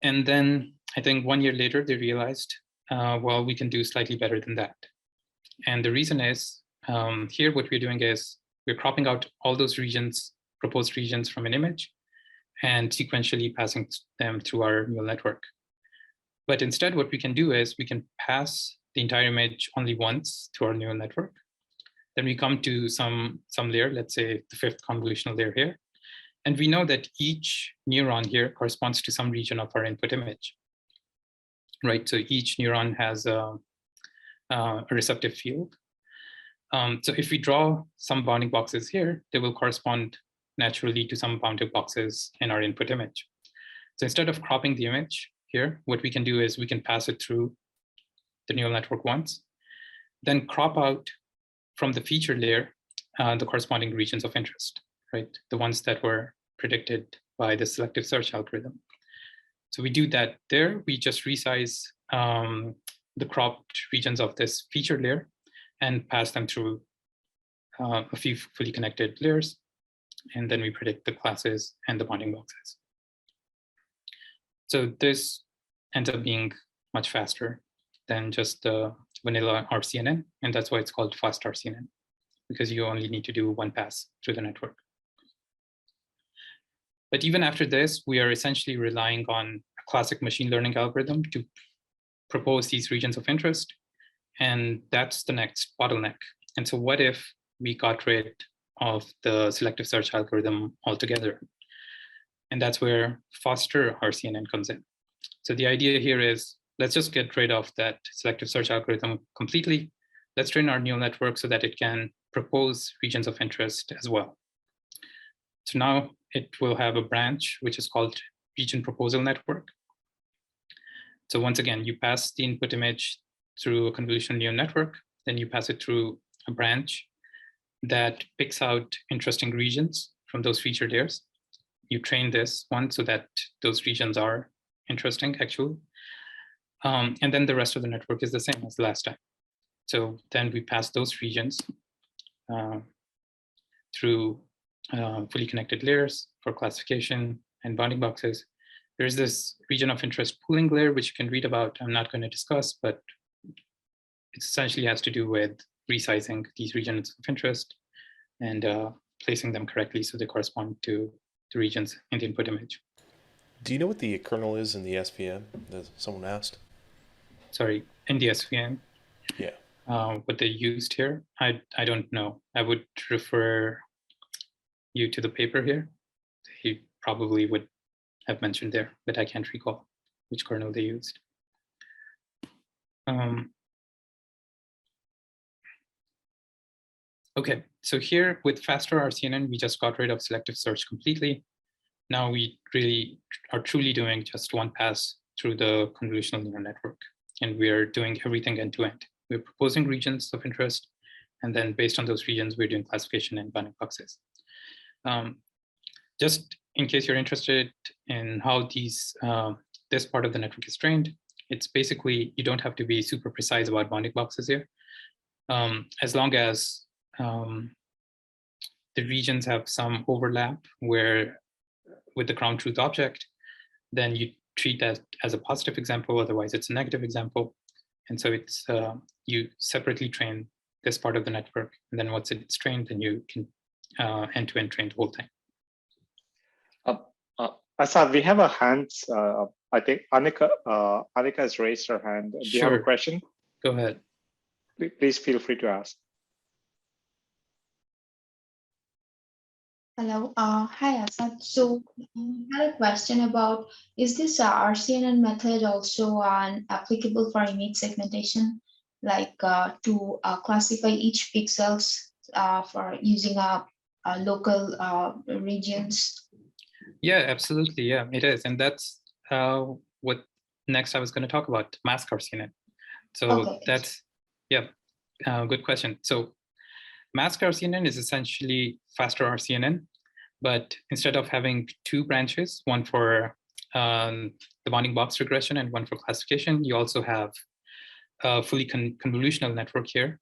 And then I think 1 year later, they realized, well, we can do slightly better than that. And the reason is, here what we're doing is we're cropping out all those regions, proposed regions from an image, and sequentially passing them through our neural network. But instead, what we can do is we can pass the entire image only once to our neural network. Then we come to some layer, let's say the 5th convolutional layer here. And we know that each neuron here corresponds to some region of our input image, right? So each neuron has a receptive field. So if we draw some bounding boxes here, they will correspond naturally to some bounding boxes in our input image. So instead of cropping the image here, what we can do is we can pass it through the neural network once, then crop out from the feature layer the corresponding regions of interest, right? The ones that were predicted by the selective search algorithm. So we do that there. We just resize the cropped regions of this feature layer and pass them through a few fully connected layers. And then we predict the classes and the bounding boxes. So this ends up being much faster than just the vanilla RCNN. And that's why it's called fast RCNN, because you only need to do one pass through the network. But even after this, we are essentially relying on a classic machine learning algorithm to propose these regions of interest. And that's the next bottleneck. And so what if we got rid of the selective search algorithm altogether? And that's where faster RCNN comes in. So the idea here is, let's just get rid of that selective search algorithm completely let's train our neural network so that it can propose regions of interest as well. So now it will have a branch, which is called region proposal network. So once again, you pass the input image through a convolutional neural network, then you pass it through a branch that picks out interesting regions from those featured layers. You train this one so that those regions are interesting, actually. And then the rest of the network is the same as the last time. So then we pass those regions through fully connected layers for classification and bounding boxes. There's this region of interest pooling layer, which you can read about. I'm not going to discuss, but it essentially has to do with resizing these regions of interest and placing them correctly so they correspond to the regions in the input image. Do you know what the kernel is in the SVM, as someone asked? Sorry, in the SVM? Yeah. What they used here, I don't know. I would refer you to the paper here. He probably would have mentioned there, but I can't recall which kernel they used. Okay, so here with faster RCNN, we just got rid of selective search completely. Now we really are truly doing just one pass through the convolutional neural network, and we are doing everything end to end. We're proposing regions of interest, and then based on those regions, we're doing classification and bounding boxes. Just in case you're interested in how these this part of the network is trained, it's basically, you don't have to be super precise about bounding boxes here. As long as the regions have some overlap where with the ground truth object, then you treat that as a positive example, otherwise it's a negative example. And so it's you separately train this part of the network, and then once it's trained, then you can end-to-end train the whole thing. Asad, we have a hands. I think Anika has raised her hand. Do you have a question? Go ahead. Please feel free to ask. Hello. Hi, Asad. So I had a question about, is this RCNN method also applicable for image segmentation, like to classify each pixels for using local regions? Yeah, absolutely. Yeah, it is. And that's what next I was going to talk about, mask RCNN. So okay. That's, yeah, good question. So mask RCNN is essentially faster RCNN, but instead of having two branches, one for the bounding box regression and one for classification, you also have a fully convolutional network here.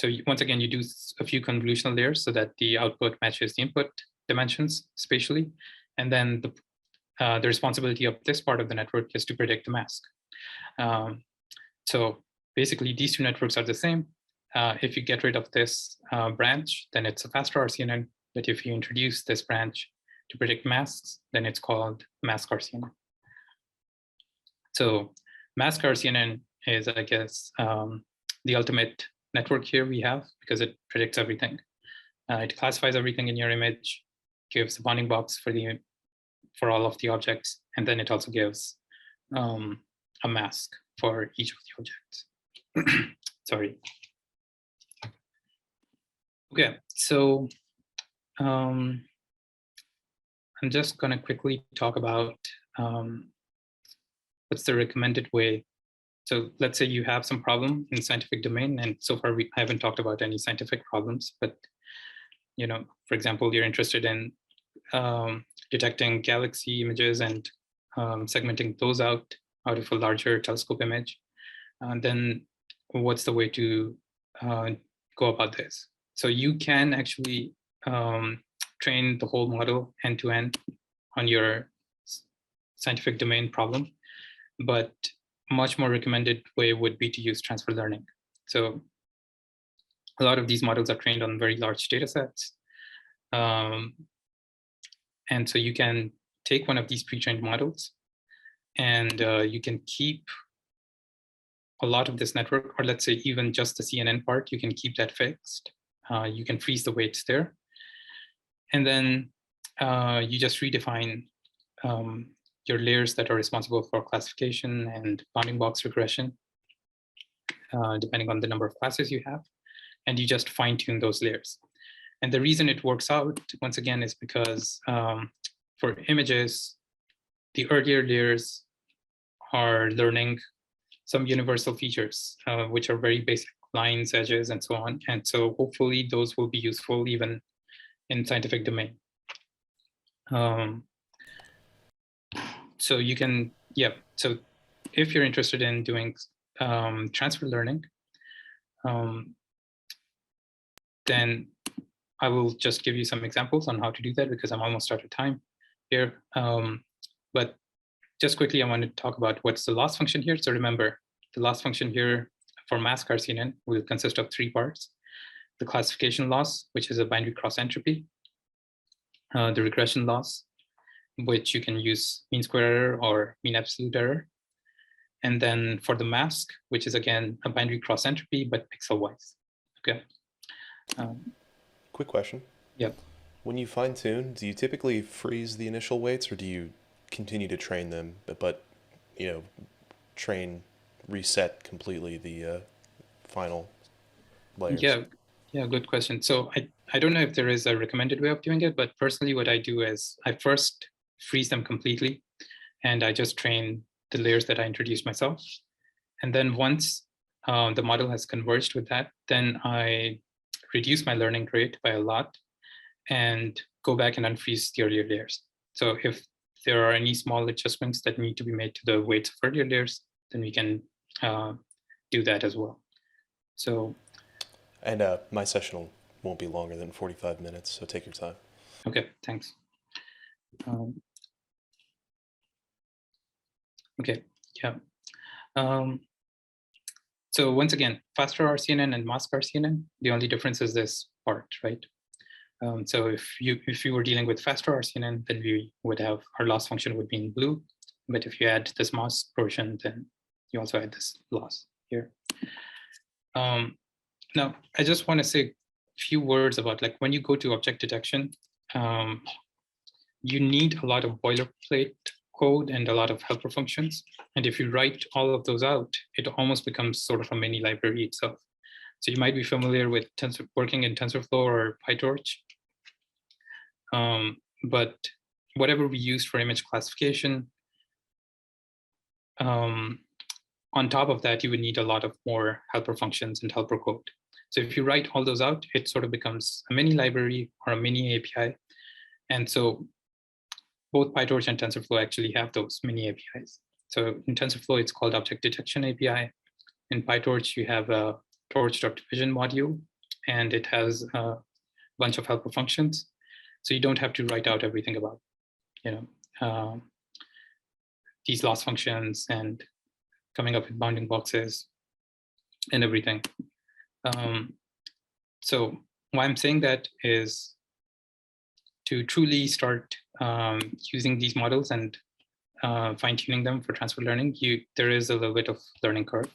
So once again, you do a few convolutional layers so that the output matches the input dimensions spatially. And then the responsibility of this part of the network is to predict the mask. So basically, these two networks are the same. If you get rid of this branch, then it's a faster RCNN. But if you introduce this branch to predict masks, then it's called mask RCNN. So mask RCNN is, I guess, the ultimate network here we have, because it predicts everything. It classifies everything in your image, gives a bounding box for all of the objects, and then it also gives a mask for each of the objects. Sorry. Okay, so I'm just going to quickly talk about what's the recommended way. So let's say you have some problem in the scientific domain, and so far I haven't talked about any scientific problems, but for example, you're interested in detecting galaxy images and segmenting those out of a larger telescope image. Then what's the way to go about this? So you can actually train the whole model end to end on your scientific domain problem, but much more recommended way would be to use transfer learning. So a lot of these models are trained on very large data sets. And so you can take one of these pre-trained models and you can keep a lot of this network, or let's say even just the CNN part, you can keep that fixed. You can freeze the weights there. And then you just redefine your layers that are responsible for classification and bounding box regression, depending on the number of classes you have. and you just fine tune those layers. And the reason it works out, once again, is because for images, the earlier layers are learning some universal features, which are very basic lines, edges, and so on. And so hopefully those will be useful even in scientific domain. So you can, yeah, so if you're interested in doing transfer learning, then I will just give you some examples on how to do that because I'm almost out of time here. But just quickly, I want to talk about what's the loss function here. So remember, the loss function here for mask RCNN will consist of 3 parts. The classification loss, which is a binary cross entropy. The regression loss, which you can use mean square error or mean absolute error. And then for the mask, which is again a binary cross entropy, but pixel-wise. Okay. Quick question. Yeah. When you fine tune, do you typically freeze the initial weights, or do you continue to train them, but you know, reset completely the final layers? Yeah, good question. So I don't know if there is a recommended way of doing it, but personally what I do is I first freeze them completely and I just train the layers that I introduced myself. And then once the model has converged with that, then I reduce my learning rate by a lot and go back and unfreeze the earlier layers. So if there are any small adjustments that need to be made to the weights of earlier layers, then we can do that as well. So, and my session won't be longer than 45 minutes, so take your time. Okay, thanks. Okay, yeah. So once again, faster RCNN and mask RCNN, the only difference is this part, right? So if you were dealing with faster RCNN, then we would have our loss function would be in blue. But if you add this mask portion, then you also add this loss here. Now, I just want to say a few words about like when you go to object detection, you need a lot of boilerplate code and a lot of helper functions. And if you write all of those out, it almost becomes sort of a mini library itself. So you might be familiar with working in TensorFlow or PyTorch. But whatever we use for image classification, on top of that, you would need a lot of more helper functions and helper code. So if you write all those out, it sort of becomes a mini library or a mini API. And so both PyTorch and TensorFlow actually have those mini APIs. So in TensorFlow, it's called Object Detection API. In PyTorch, you have a torch.vision module, and it has a bunch of helper functions. So you don't have to write out everything about, these loss functions and coming up with bounding boxes and everything. So why I'm saying that is to truly start using these models and fine-tuning them for transfer learning, there is a little bit of learning curve,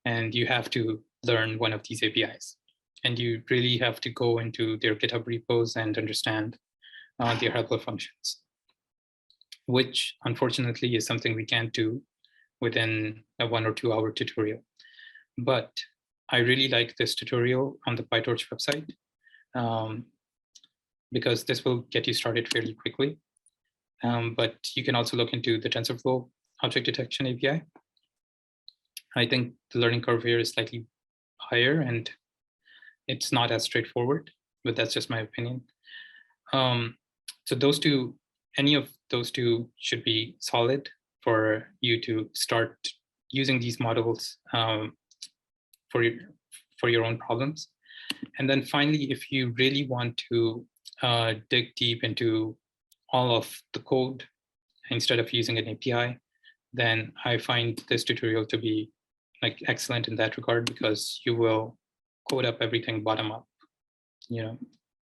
and you have to learn one of these APIs. And you really have to go into their GitHub repos and understand their helper functions, which unfortunately is something we can't do within a 1 or 2 hour tutorial. But I really like this tutorial on the PyTorch website because this will get you started fairly quickly. But you can also look into the TensorFlow Object Detection API. I think the learning curve here is slightly higher and it's not as straightforward, but that's just my opinion. So those two, any of those two should be solid for you to start using these models for your own problems. And then finally, if you really want to dig deep into all of the code instead of using an API, then I find this tutorial to be like excellent in that regard because you will code up everything bottom up,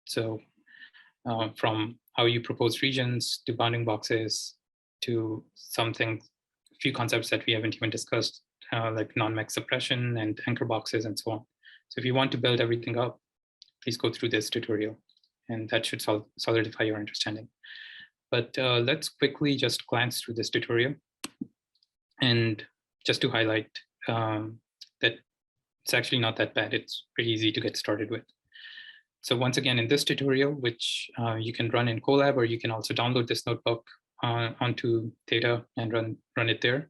So from how you propose regions to bounding boxes to a few concepts that we haven't even discussed, like non-mech suppression and anchor boxes and so on. So if you want to build everything up, please go through this tutorial, and that should solidify your understanding. But let's quickly just glance through this tutorial. And just to highlight that it's actually not that bad. It's pretty easy to get started with. So once again, in this tutorial, which you can run in Colab, or you can also download this notebook onto Theta and run it there.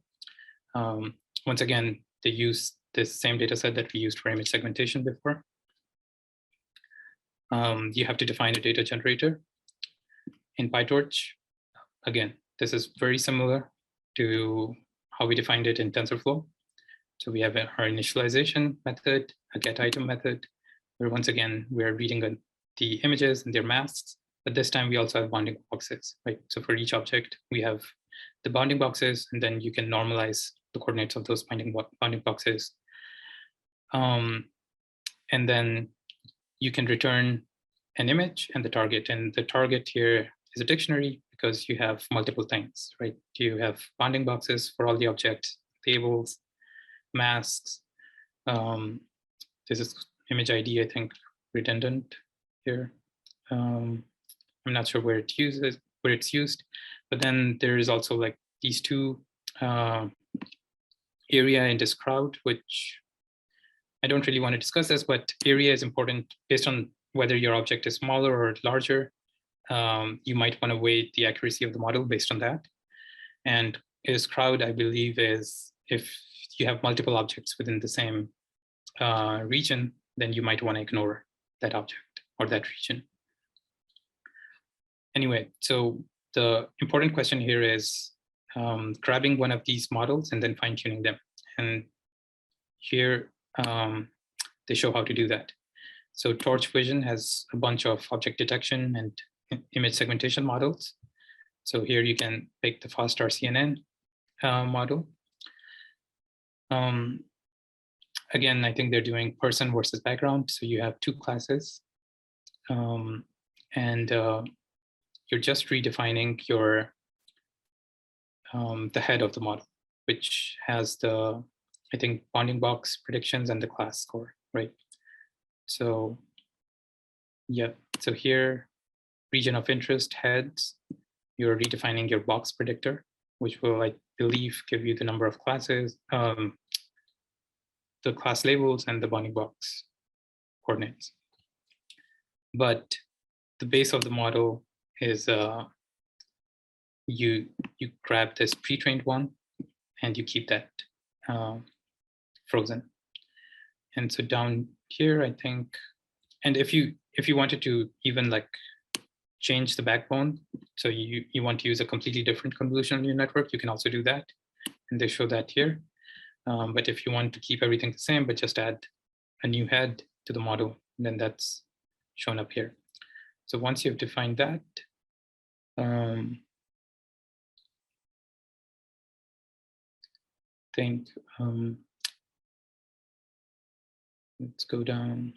Once again, they use this same data set that we used for image segmentation before. You have to define a data generator. In PyTorch, again, this is very similar to how we defined it in TensorFlow. So we have our initialization method, a getItem method, where once again, we're reading the images and their masks, but this time we also have bounding boxes, right? So for each object, we have the bounding boxes, and then you can normalize the coordinates of those bounding boxes. And then you can return an image and the target. And the target here is a dictionary because you have multiple things, right? You have bounding boxes for all the objects, tables, masks. This is image ID, I think, redundant here. I'm not sure where it's used, but then there is also like these two area and this crowd, which I don't really want to discuss this, but area is important based on whether your object is smaller or larger. You might want to weight the accuracy of the model based on that. And is crowd, I believe, is if you have multiple objects within the same region, then you might want to ignore that object or that region. Anyway, so the important question here is grabbing one of these models and then fine-tuning them. And here they show how to do that. So Torch Vision has a bunch of object detection and image segmentation models. So here you can pick the fast RCNN model. Again, I think they're doing person versus background. So you have two classes, and you're just redefining your the head of the model, which has the, I think, bounding box predictions and the class score, right? So yeah, so here, region of interest heads, you're redefining your box predictor, which will, I believe, give you the number of classes, the class labels, and the bounding box coordinates. But the base of the model is you grab this pre-trained one and you keep that frozen. And so down here, I think, and if you wanted to even like change the backbone, so you want to use a completely different convolutional neural network, you can also do that. And they show that here. But if you want to keep everything the same, but just add a new head to the model, then that's shown up here. So once you've defined that, let's go down.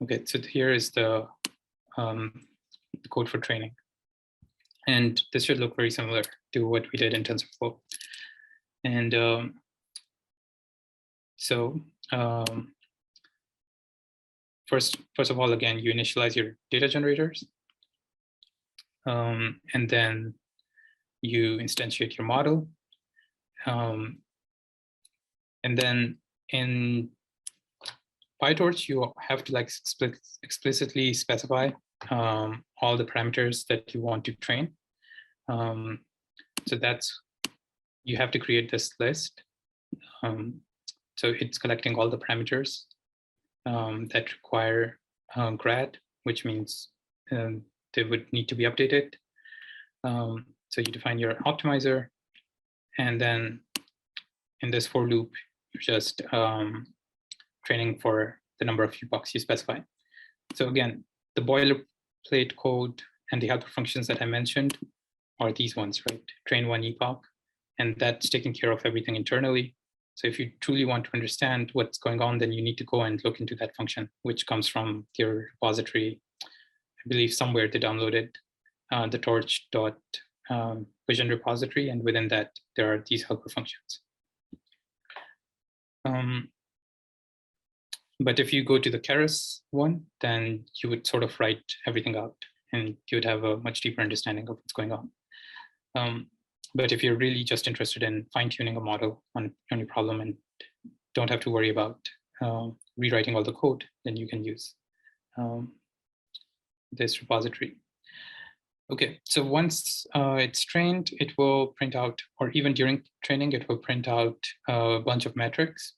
Okay, so here is the code for training. And this should look very similar to what we did in TensorFlow. And first of all, again, you initialize your data generators. And then you instantiate your model. And then in PyTorch, you have to like explicitly specify all the parameters that you want to train. So that's, you have to create this list. So it's collecting all the parameters that require grad, which means they would need to be updated. So you define your optimizer, and then in this for loop, you're just training for the number of epochs you specify. So again, the boilerplate code and the helper functions that I mentioned are these ones, right? Train one epoch, and that's taking care of everything internally. So if you truly want to understand what's going on, then you need to go and look into that function, which comes from your repository. I believe somewhere they downloaded the torch.vision repository, and within that, there are these helper functions. But if you go to the Keras one, then you would sort of write everything out, and you would have a much deeper understanding of what's going on. But if you're really just interested in fine-tuning a model on your problem and don't have to worry about rewriting all the code, then you can use this repository. Okay, so once it's trained, it will print out, or even during training, it will print out a bunch of metrics.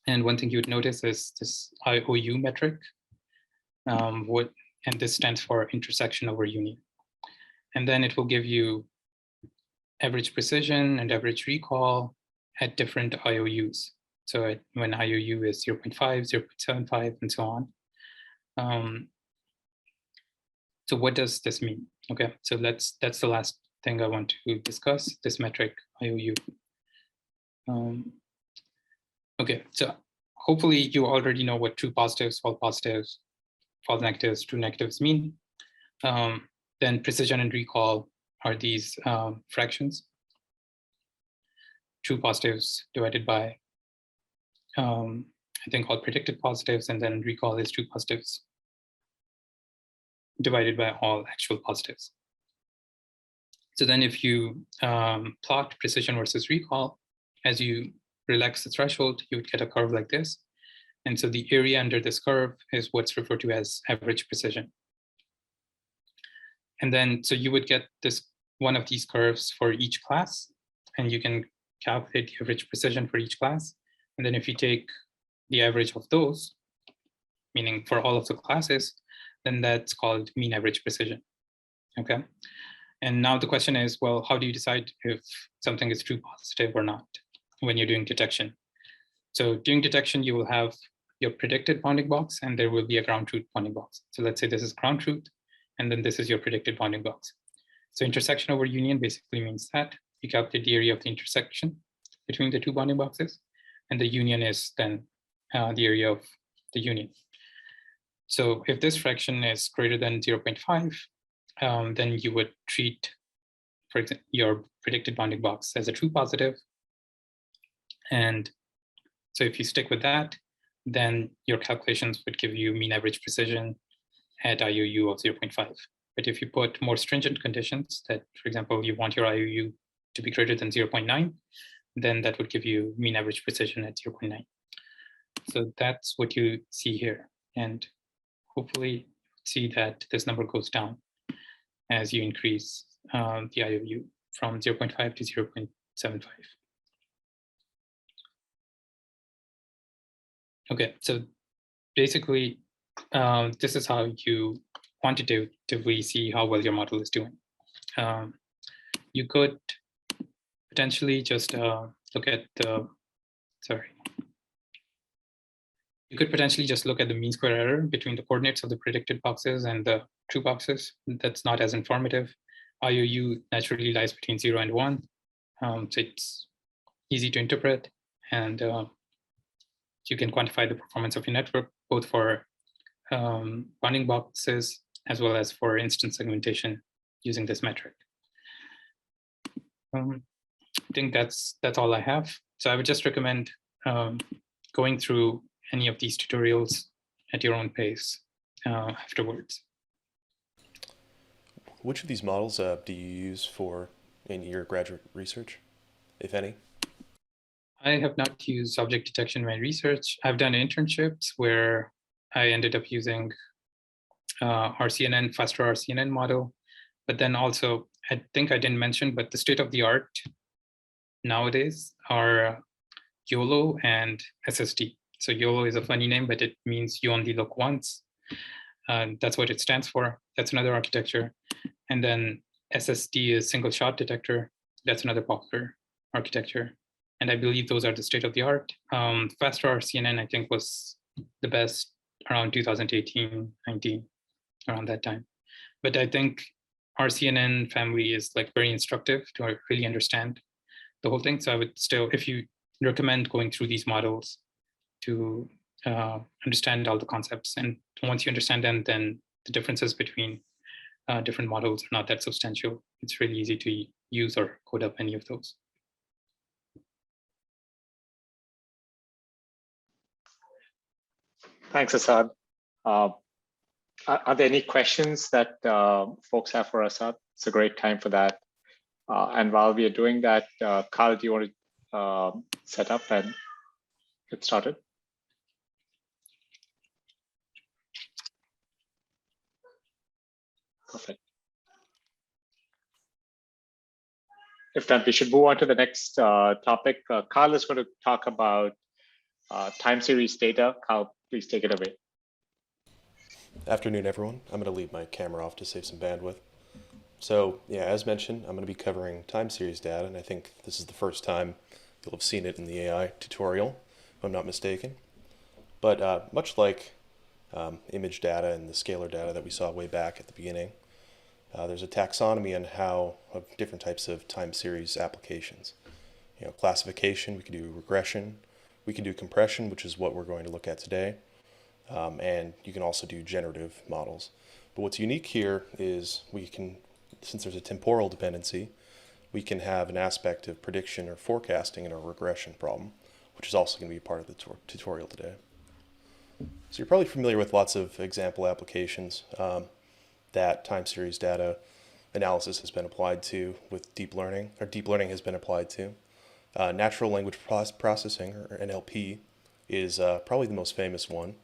And one thing you would notice is this IOU metric, and this stands for intersection over union. And then it will give you average precision and average recall at different IOUs. So when IOU is 0.5, 0.75, and so on. So what does this mean? Okay, so that's the last thing I want to discuss, this metric IOU. Okay, so hopefully you already know what true positives, false negatives, true negatives mean. Then precision and recall are these fractions. True positives divided by, I think, all predicted positives, and then recall is true positives divided by all actual positives. So then if you plot precision versus recall, as you relax the threshold, you would get a curve like this. And so the area under this curve is what's referred to as average precision. And then, so you would get this one of these curves for each class, and you can calculate the average precision for each class. And then if you take the average of those, meaning for all of the classes, then that's called mean average precision. Okay. And now the question is, well, how do you decide if something is true positive or not when you're doing detection? So during detection, you will have your predicted bounding box, and there will be a ground truth bounding box. So let's say this is ground truth, and then this is your predicted bounding box. So intersection over union basically means that you calculate the area of the intersection between the two bounding boxes, and the union is then the area of the union. So if this fraction is greater than 0.5, then you would treat, for example, your predicted bounding box as a true positive. And so if you stick with that, then your calculations would give you mean average precision at IOU of 0.5. But if you put more stringent conditions that, for example, you want your IOU to be greater than 0.9, then that would give you mean average precision at 0.9. So that's what you see here. And hopefully see that this number goes down as you increase the IOU from 0.5 to 0.75. Okay, so basically, this is how you quantitatively see how well your model is doing. You could potentially just look at the, you could potentially just look at the mean square error between the coordinates of the predicted boxes and the true boxes. That's not as informative. IOU naturally lies between 0 and 1. So it's easy to interpret, and you can quantify the performance of your network, both for bounding boxes as well as for instance segmentation using this metric. I think that's all I have. So I would just recommend going through any of these tutorials at your own pace afterwards. Which of these models do you use in your graduate research, if any? I have not used object detection in my research. I've done internships where I ended up using RCNN, faster RCNN model. But then also, I think I didn't mention, but the state of the art nowadays are YOLO and SSD. So YOLO is a funny name, but it means you only look once. That's what it stands for. That's another architecture. And then SSD is single shot detector. That's another popular architecture. And I believe those are the state of the art. Faster RCNN, I think, was the best around 2018, 19, around that time. But I think RCNN family is like very instructive to really understand the whole thing. So I would still, if you recommend going through these models to understand all the concepts. And once you understand them, then the differences between different models are not that substantial. It's really easy to use or code up any of those. Thanks, Asad. Are there any questions that folks have for Asad? It's a great time for that. And while we are doing that, Carl, do you want to set up and get started? Perfect. If not, we should move on to the next topic. Carl is going to talk about time series data. Carl, please take it away. Afternoon, everyone. I'm going to leave my camera off to save some bandwidth. So, yeah, as mentioned, I'm going to be covering time series data, and I think this is the first time you'll have seen it in the AI tutorial, if I'm not mistaken. But much like image data and the scalar data that we saw way back at the beginning, there's a taxonomy on how of different types of time series applications. You know, classification, we can do regression, we can do compression, which is what we're going to look at today, and you can also do generative models. But what's unique here is we can, since there's a temporal dependency, we can have an aspect of prediction or forecasting in our regression problem, which is also going to be part of the tutorial today. So you're probably familiar with lots of example applications that time series data analysis has been applied to with deep learning, or deep learning has been applied to. Natural language processing, or NLP, is probably the most famous one.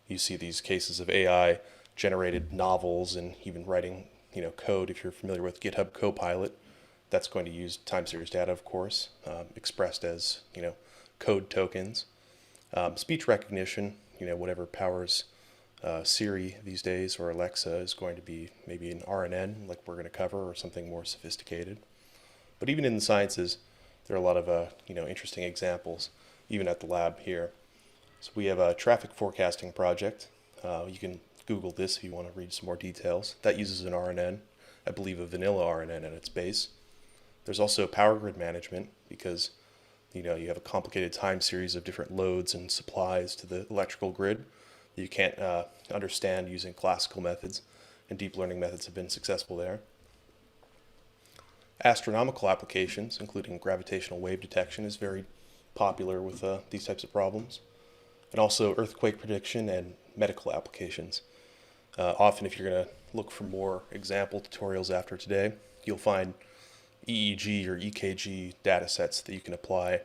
You see these cases of AI generated novels and even writing, code. If you're familiar with GitHub Copilot, that's going to use time series data, of course, expressed as code tokens. Speech recognition, whatever powers Siri these days or Alexa is going to be maybe an RNN, like we're going to cover, or something more sophisticated. But even in the sciences, there are a lot of interesting examples, even at the lab here. So we have a traffic forecasting project. You can Google this if you want to read some more details. That uses an RNN, I believe a vanilla RNN at its base. There's also power grid management, because you have a complicated time series of different loads and supplies to the electrical grid that you can't understand using classical methods, and deep learning methods have been successful there. Astronomical applications, including gravitational wave detection, is very popular with these types of problems. And also earthquake prediction and medical applications. Often if you're going to look for more example tutorials after today, you'll find EEG or EKG data sets that you can apply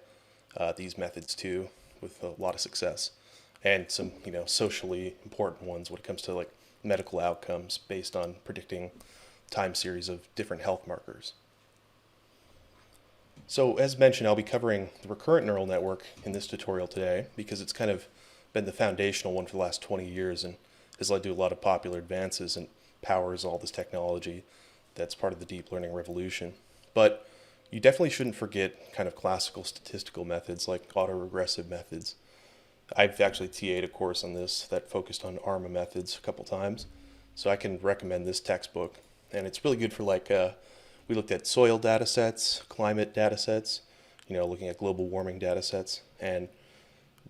these methods to with a lot of success. And some socially important ones when it comes to like medical outcomes based on predicting time series of different health markers. So as mentioned, I'll be covering the recurrent neural network in this tutorial today because it's kind of been the foundational one for the last 20 years and has led to a lot of popular advances and powers all this technology that's part of the deep learning revolution. But you definitely shouldn't forget kind of classical statistical methods like autoregressive methods. I've actually TA'd a course on this that focused on ARMA methods a couple times, so I can recommend this textbook. And it's really good for we looked at soil data sets, climate data sets, looking at global warming data sets. And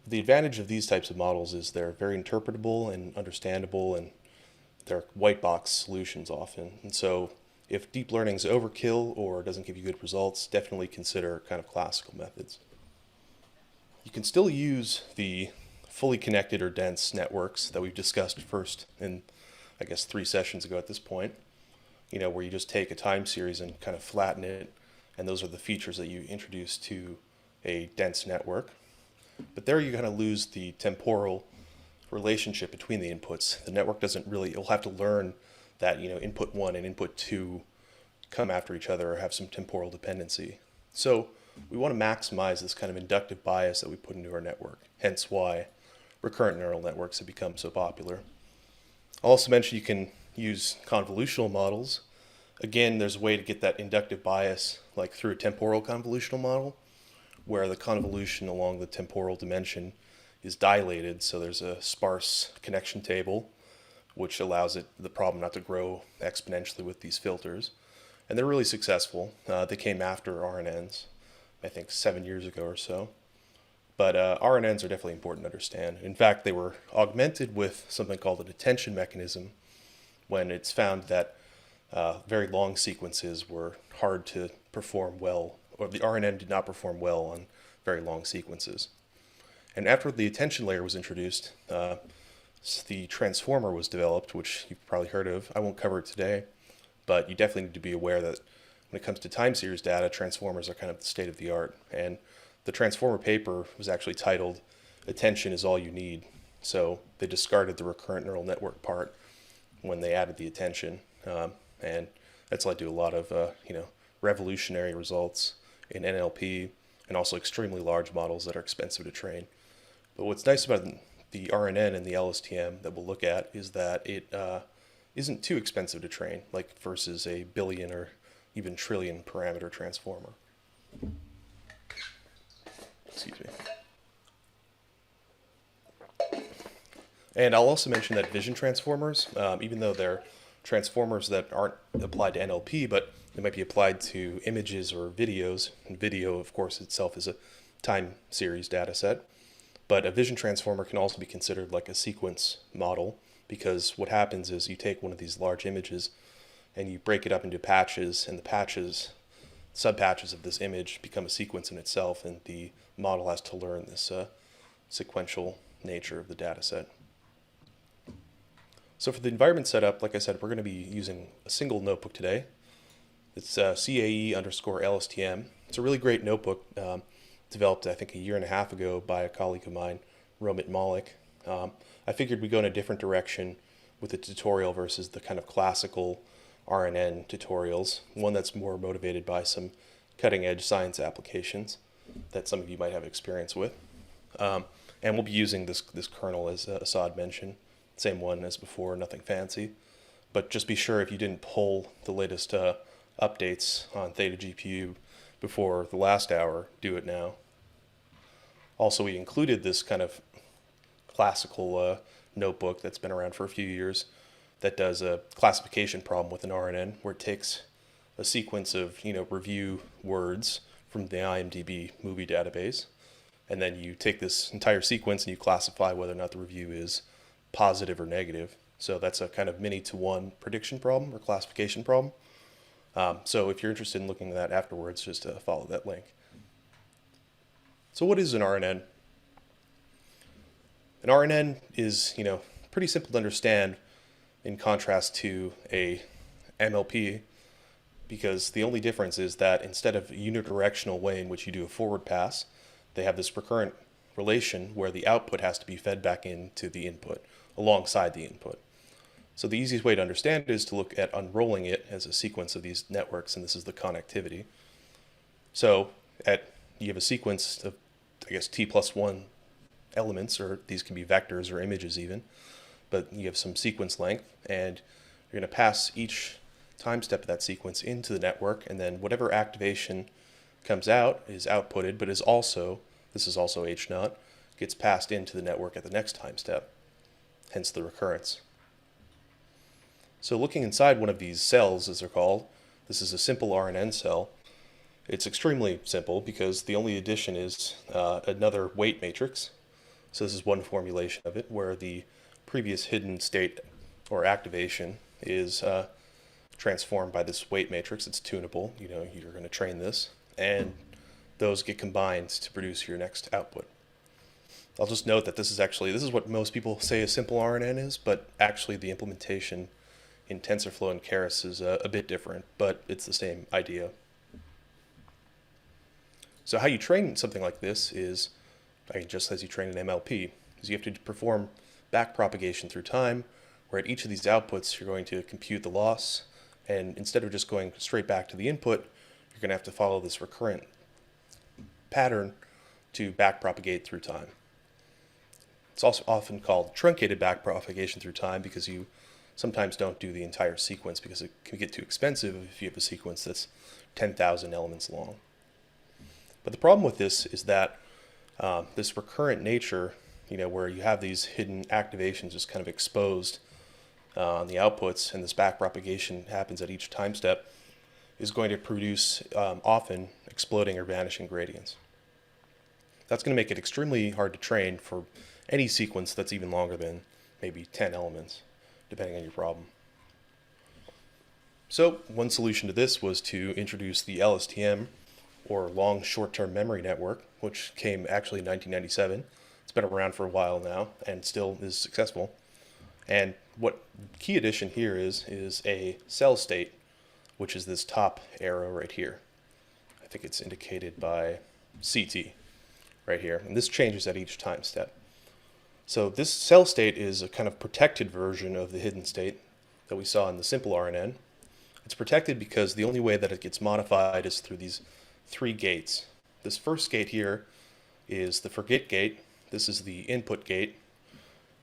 the advantage of these types of models is they're very interpretable and understandable, and they're white box solutions often. And so if deep learning is overkill or doesn't give you good results, definitely consider kind of classical methods. You can still use the fully connected or dense networks that we've discussed first in, I guess, 3 sessions ago at this point, where you just take a time series and kind of flatten it, and those are the features that you introduce to a dense network. But there you kind of lose the temporal relationship between the inputs. The network doesn't really, it'll have to learn that, input 1 and input 2 come after each other or have some temporal dependency. So we want to maximize this kind of inductive bias that we put into our network, hence why recurrent neural networks have become so popular. I'll also mention you can use convolutional models. Again, there's a way to get that inductive bias like through a temporal convolutional model, where the convolution along the temporal dimension is dilated, so there's a sparse connection table, which allows the problem not to grow exponentially with these filters. And they're really successful. They came after RNNs, I think 7 years ago or so. But RNNs are definitely important to understand. In fact, they were augmented with something called an attention mechanism when it's found that very long sequences were hard to perform well, or the RNN did not perform well on very long sequences. And after the attention layer was introduced, the transformer was developed, which you've probably heard of. I won't cover it today, but you definitely need to be aware that when it comes to time series data, transformers are kind of the state of the art. And the transformer paper was actually titled "Attention is All You Need." So they discarded the recurrent neural network part when they added the attention, and that's led to a lot of revolutionary results in NLP and also extremely large models that are expensive to train. But what's nice about the RNN and the LSTM that we'll look at is that it isn't too expensive to train, like versus a billion or even trillion parameter transformer. Excuse me. And I'll also mention that vision transformers, even though they're transformers that aren't applied to NLP, but they might be applied to images or videos. And video, of course, itself is a time series data set. But a vision transformer can also be considered like a sequence model, because what happens is you take one of these large images and you break it up into patches, and the patches, subpatches of this image become a sequence in itself, and the model has to learn this sequential nature of the data set. So for the environment setup, like I said, we're going to be using a single notebook today. It's CAE_LSTM. It's a really great notebook, developed I think a year and a half ago by a colleague of mine, Romit Malik. I figured we'd go in a different direction with the tutorial versus the kind of classical RNN tutorials, one that's more motivated by some cutting edge science applications that some of you might have experience with. And we'll be using this kernel, as Asad mentioned. Same one as before, nothing fancy. But just be sure if you didn't pull the latest updates on Theta GPU before the last hour, do it now. Also, we included this kind of classical notebook that's been around for a few years that does a classification problem with an RNN, where it takes a sequence of review words from the IMDb movie database, and then you take this entire sequence and you classify whether or not the review is positive or negative. So that's a kind of many-to-one prediction problem or classification problem. So if you're interested in looking at that afterwards, just follow that link. So what is an RNN? An RNN is, pretty simple to understand in contrast to a MLP, because the only difference is that instead of a unidirectional way in which you do a forward pass, they have this recurrent relation where the output has to be fed back into the input alongside the input. So the easiest way to understand it is to look at unrolling it as a sequence of these networks, and this is the connectivity. So you have a sequence of, I guess, t+1 elements, or these can be vectors or images even, but you have some sequence length, and you're going to pass each time step of that sequence into the network, and then whatever activation comes out is outputted, but this is also H0, gets passed into the network at the next time step, hence the recurrence. So looking inside one of these cells, as they're called, this is a simple RNN cell. It's extremely simple because the only addition is another weight matrix. So this is one formulation of it, where the previous hidden state or activation is transformed by this weight matrix. It's tunable. You're going to train this, and those get combined to produce your next output. I'll just note that this is what most people say a simple RNN is, but actually the implementation in TensorFlow and Keras is a bit different, but it's the same idea. So how you train something like this is, just as you train an MLP, is you have to perform backpropagation through time, where at each of these outputs you're going to compute the loss, and instead of just going straight back to the input, you're going to have to follow this recurrent pattern to backpropagate through time. It's also often called truncated backpropagation through time, because you sometimes don't do the entire sequence, because it can get too expensive if you have a sequence that's 10,000 elements long. But the problem with this is that this recurrent nature, where you have these hidden activations just kind of exposed on the outputs, and this backpropagation happens at each time step, is going to produce often exploding or vanishing gradients. That's going to make it extremely hard to train for any sequence that's even longer than maybe 10 elements, depending on your problem. So one solution to this was to introduce the LSTM, or long short-term memory network, which came actually in 1997. It's been around for a while now and still is successful. And what key addition here is a cell state which is this top arrow right here. I think it's indicated by CT right here, and this changes at each time step. So this cell state is a kind of protected version of the hidden state that we saw in the simple RNN. It's protected because the only way that it gets modified is through these 3 gates. This first gate here is the forget gate, this is the input gate,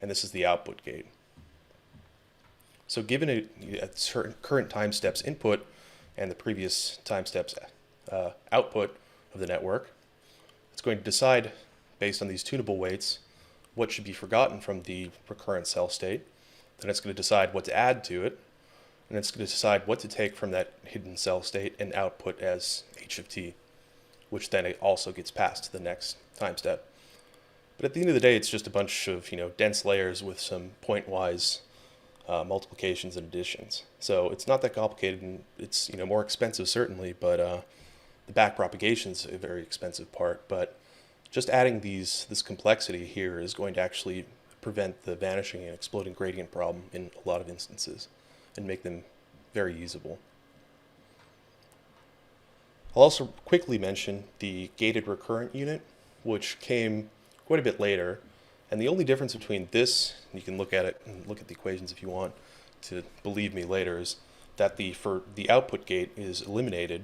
and this is the output gate. So given a certain current time steps input and the previous time steps output of the network, it's going to decide, based on these tunable weights, what should be forgotten from the recurrent cell state. Then it's going to decide what to add to it, and it's going to decide what to take from that hidden cell state and output as h of t, which then it also gets passed to the next time step. But at the end of the day, it's just a bunch of dense layers with some pointwise multiplications and additions. So it's not that complicated, and it's more expensive certainly, but the back propagation is a very expensive part. But just adding this complexity here is going to actually prevent the vanishing and exploding gradient problem in a lot of instances and make them very usable. I'll also quickly mention the gated recurrent unit, which came quite a bit later. And the only difference between this, you can look at it and look at the equations if you want to believe me later, is that the output gate is eliminated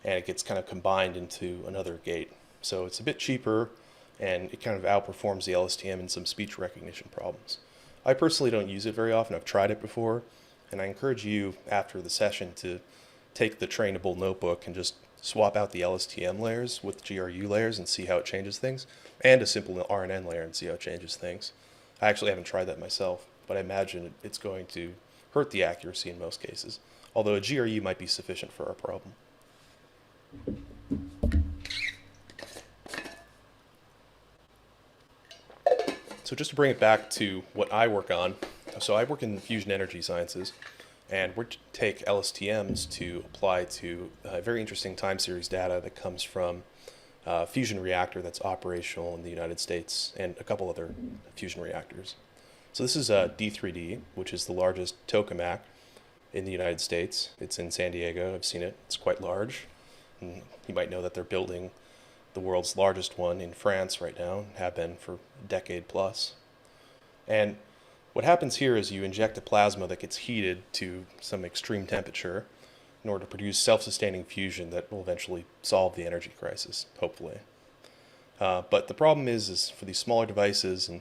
and it gets kind of combined into another gate. So it's a bit cheaper and it kind of outperforms the LSTM in some speech recognition problems. I personally don't use it very often. I've tried it before, and I encourage you after the session to take the trainable notebook and just swap out the LSTM layers with GRU layers and see how it changes things, and a simple RNN layer and see how it changes things. I actually haven't tried that myself, but I imagine it's going to hurt the accuracy in most cases, although a GRU might be sufficient for our problem. So just to bring it back to what I work on, so I work in fusion energy sciences, and we take LSTMs to apply to very interesting time series data that comes from a fusion reactor that's operational in the United States and a couple other fusion reactors. So this is D3D, which is the largest tokamak in the United States. It's in San Diego. I've seen it. It's quite large. And you might know that they're building the world's largest one in France right now, and have been for a decade plus. And what happens here is you inject a plasma that gets heated to some extreme temperature in order to produce self-sustaining fusion that will eventually solve the energy crisis, hopefully. But the problem is for these smaller devices, and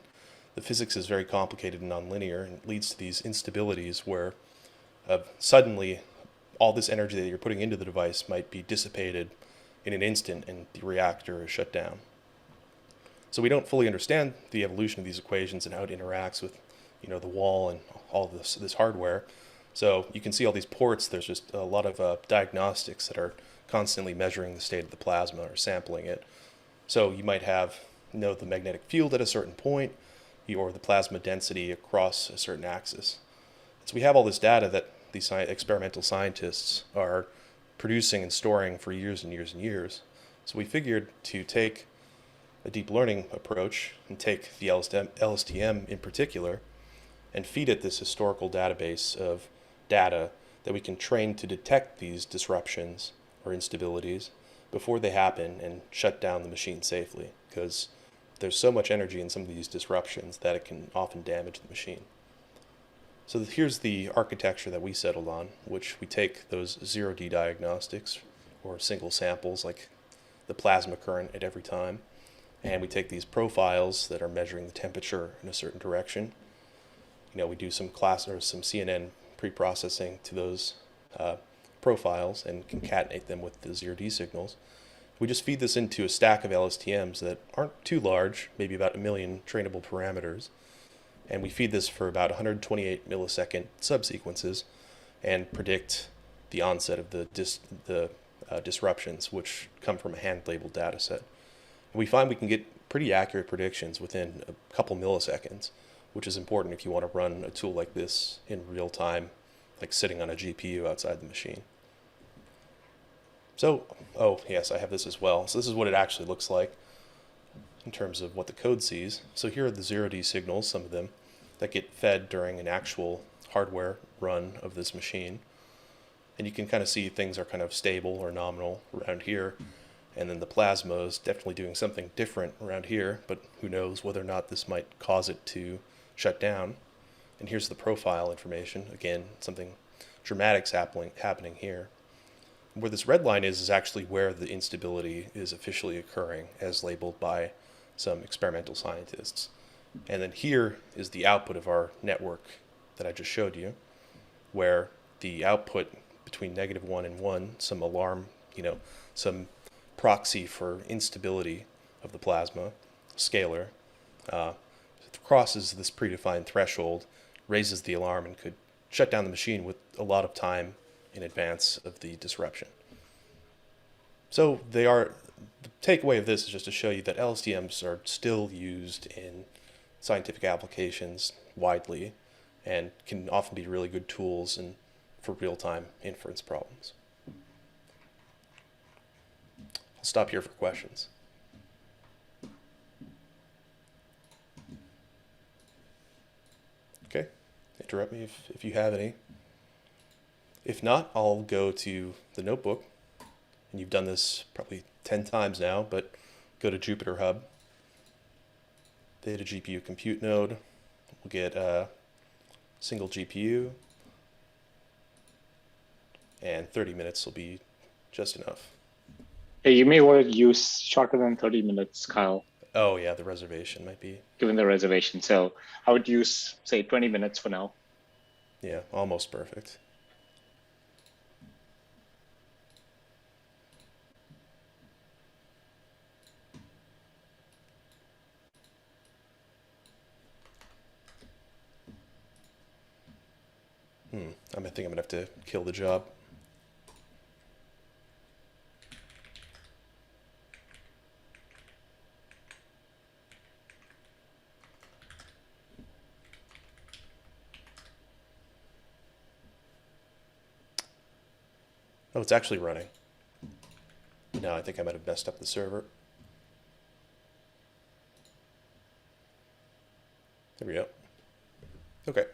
the physics is very complicated and nonlinear, and it leads to these instabilities where suddenly all this energy that you're putting into the device might be dissipated in an instant and the reactor is shut down. So we don't fully understand the evolution of these equations and how it interacts with the wall and all this hardware. So you can see all these ports. There's just a lot of diagnostics that are constantly measuring the state of the plasma or sampling it. So you might have the magnetic field at a certain point, or the plasma density across a certain axis. So we have all this data that these experimental scientists are producing and storing for years and years and years. So we figured to take a deep learning approach and take the LSTM in particular and feed it this historical database of data that we can train to detect these disruptions or instabilities before they happen and shut down the machine safely, because there's so much energy in some of these disruptions that it can often damage the machine. So here's the architecture that we settled on, which we take those 0D diagnostics or single samples like the plasma current at every time, and we take these profiles that are measuring the temperature in a certain direction. We do some some CNN pre-processing to those profiles and concatenate them with the 0D signals. We just feed this into a stack of LSTMs that aren't too large, maybe about 1 million trainable parameters. And we feed this for about 128 millisecond subsequences and predict the onset of the disruptions, which come from a hand-labeled data set. And we find we can get pretty accurate predictions within a couple milliseconds, which is important if you want to run a tool like this in real time, like sitting on a GPU outside the machine. So, oh yes, I have this as well. So this is what it actually looks like in terms of what the code sees. So here are the 0D signals, some of them, that get fed during an actual hardware run of this machine. And you can kind of see things are kind of stable or nominal around here. And then the plasma is definitely doing something different around here, but who knows whether or not this might cause it to shut down. And here's the profile information. Again, something dramatic's happening here. Where this red line is actually where the instability is officially occurring as labeled by some experimental scientists. And then here is the output of our network that I just showed you, where the output between -1 and 1, some alarm, some proxy for instability of the plasma, scalar, crosses this predefined threshold, raises the alarm, and could shut down the machine with a lot of time in advance of the disruption. So the takeaway of this is just to show you that LSTMs are still used in scientific applications widely and can often be really good tools for real-time inference problems. I'll stop here for questions. Okay, interrupt me if you have any. If not, I'll go to the notebook, and you've done this probably 10 times now, but go to Jupyter Hub, Theta GPU compute node. We'll get a single GPU, and 30 minutes will be just enough. Hey, you may want to use shorter than 30 minutes, Kyle. Oh yeah, the reservation might be. Given the reservation. So I would use, say, 20 minutes for now. Yeah, almost perfect. I think I'm gonna have to kill the job. Oh, it's actually running. No, I think I might have messed up the server. There we go. Okay.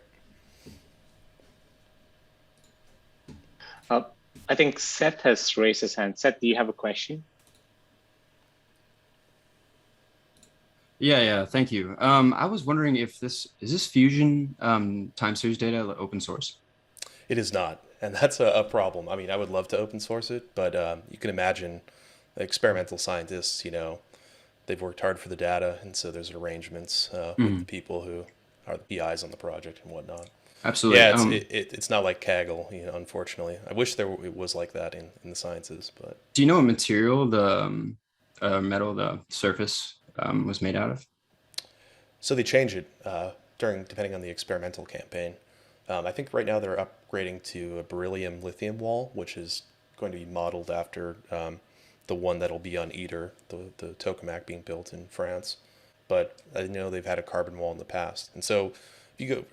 I think Seth has raised his hand. Seth, do you have a question? Yeah, thank you. I was wondering if is this Fusion time series data open source? It is not, and that's a problem. I mean, I would love to open source it, but you can imagine experimental scientists, they've worked hard for the data, and so there's arrangements with the people who are the PIs on the project and whatnot. Absolutely. Yeah, it's not like Kaggle, unfortunately. I wish it was like that in the sciences, but. Do you know what material the metal, the surface was made out of? So they change it depending on the experimental campaign. I think right now they're upgrading to a beryllium lithium wall, which is going to be modeled after the one that'll be on ITER, the tokamak being built in France. But I know they've had a carbon wall in the past. And so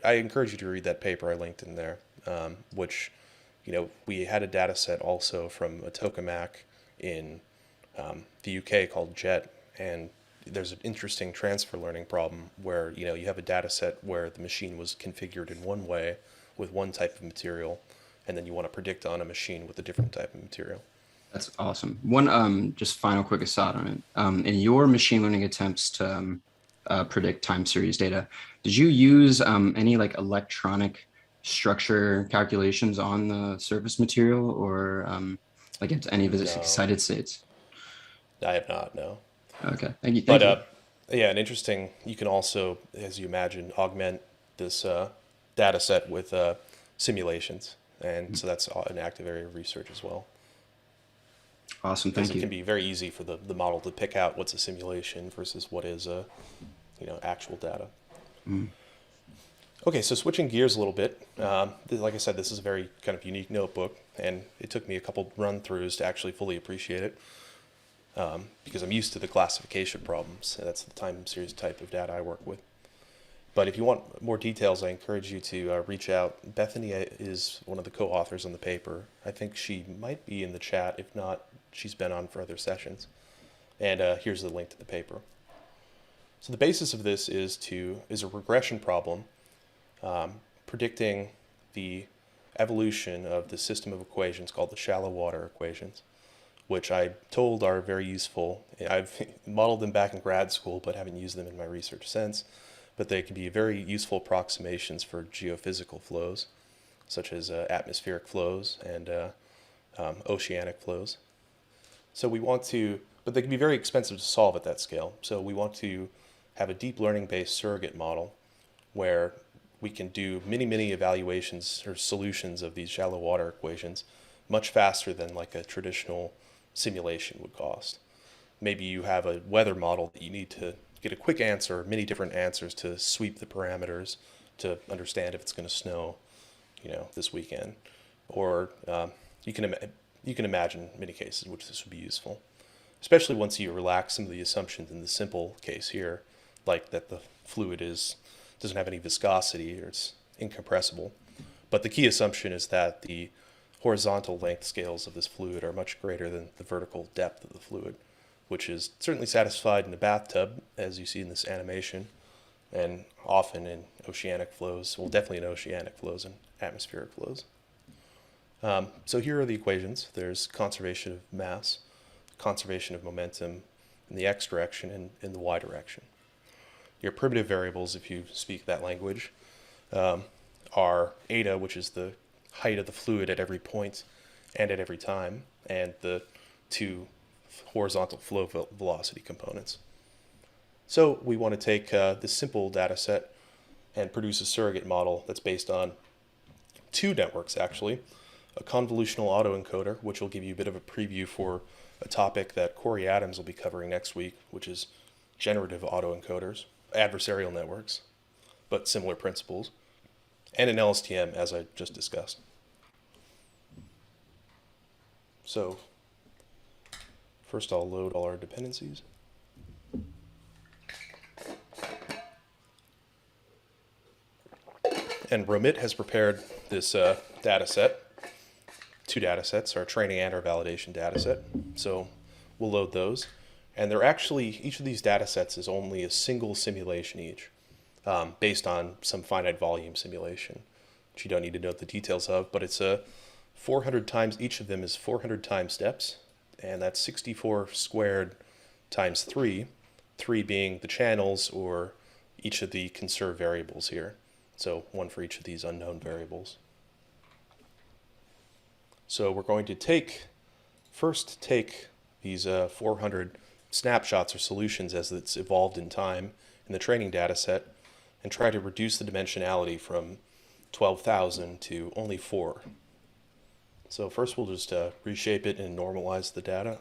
I encourage you to read that paper I linked in there, which, we had a data set also from a tokamak in the UK called JET, and there's an interesting transfer learning problem where, you have a data set where the machine was configured in one way with one type of material, and then you want to predict on a machine with a different type of material. That's awesome. One just final quick aside on it. In your machine learning attempts to predict time series data, did you use any electronic structure calculations on the surface material or any of its excited states? I have not, no. Okay, thank you. Yeah, and interesting, you can also, as you imagine, augment this data set with simulations. And so that's an active area of research as well. Awesome, thank you. It can be very easy for the model to pick out what's a simulation versus what is actual data. Okay, so switching gears a little bit. Like I said, this is a very kind of unique notebook, and it took me a couple run-throughs to actually fully appreciate it. Because I'm used to the classification problems, and that's the time series type of data I work with. But if you want more details, I encourage you to reach out. Bethany is one of the co-authors on the paper. I think she might be in the chat. If not, she's been on for other sessions. And here's the link to the paper. So the basis of this is a regression problem predicting the evolution of the system of equations called the shallow water equations, which I told are very useful. I've modeled them back in grad school, but haven't used them in my research since. But they can be very useful approximations for geophysical flows, such as atmospheric flows and oceanic flows. So we want to, but they can be very expensive to solve at that scale. So we want to have a deep learning-based surrogate model where we can do many evaluations or solutions of these shallow water equations much faster than like a traditional simulation would cost. Maybe you have a weather model that you need to get a quick answer, many different answers to sweep the parameters to understand if it's going to snow, this weekend. Or you can imagine many cases in which this would be useful, especially once you relax some of the assumptions in the simple case here, like that the fluid doesn't have any viscosity or it's incompressible. But the key assumption is that the horizontal length scales of this fluid are much greater than the vertical depth of the fluid, which is certainly satisfied in a bathtub, as you see in this animation, and often in oceanic flows, well, definitely in oceanic flows and atmospheric flows. So here are the equations. There's conservation of mass, conservation of momentum in the x direction and in the y direction. Your primitive variables, if you speak that language, are eta, which is the height of the fluid at every point and at every time, and the two horizontal flow velocity components. So we want to take this simple data set and produce a surrogate model that's based on two networks, actually. A convolutional autoencoder, which will give you a bit of a preview for a topic that Corey Adams will be covering next week, which is generative autoencoders, adversarial networks, but similar principles, and an LSTM, as I just discussed. So first I'll load all our dependencies. And Romit has prepared this data set, two data sets, our training and our validation data set. So we'll load those. And they're actually, each of these data sets is only a single simulation each, based on some finite volume simulation, which you don't need to know the details of, but it's a 400 times, each of them is 400 time steps, and that's 64 squared times 3 being the channels or each of the conserved variables here. So one for each of these unknown variables. So we're going to first take these 400 snapshots or solutions as it's evolved in time in the training data set and try to reduce the dimensionality from 12,000 to only 4. So first we'll just reshape it and normalize the data.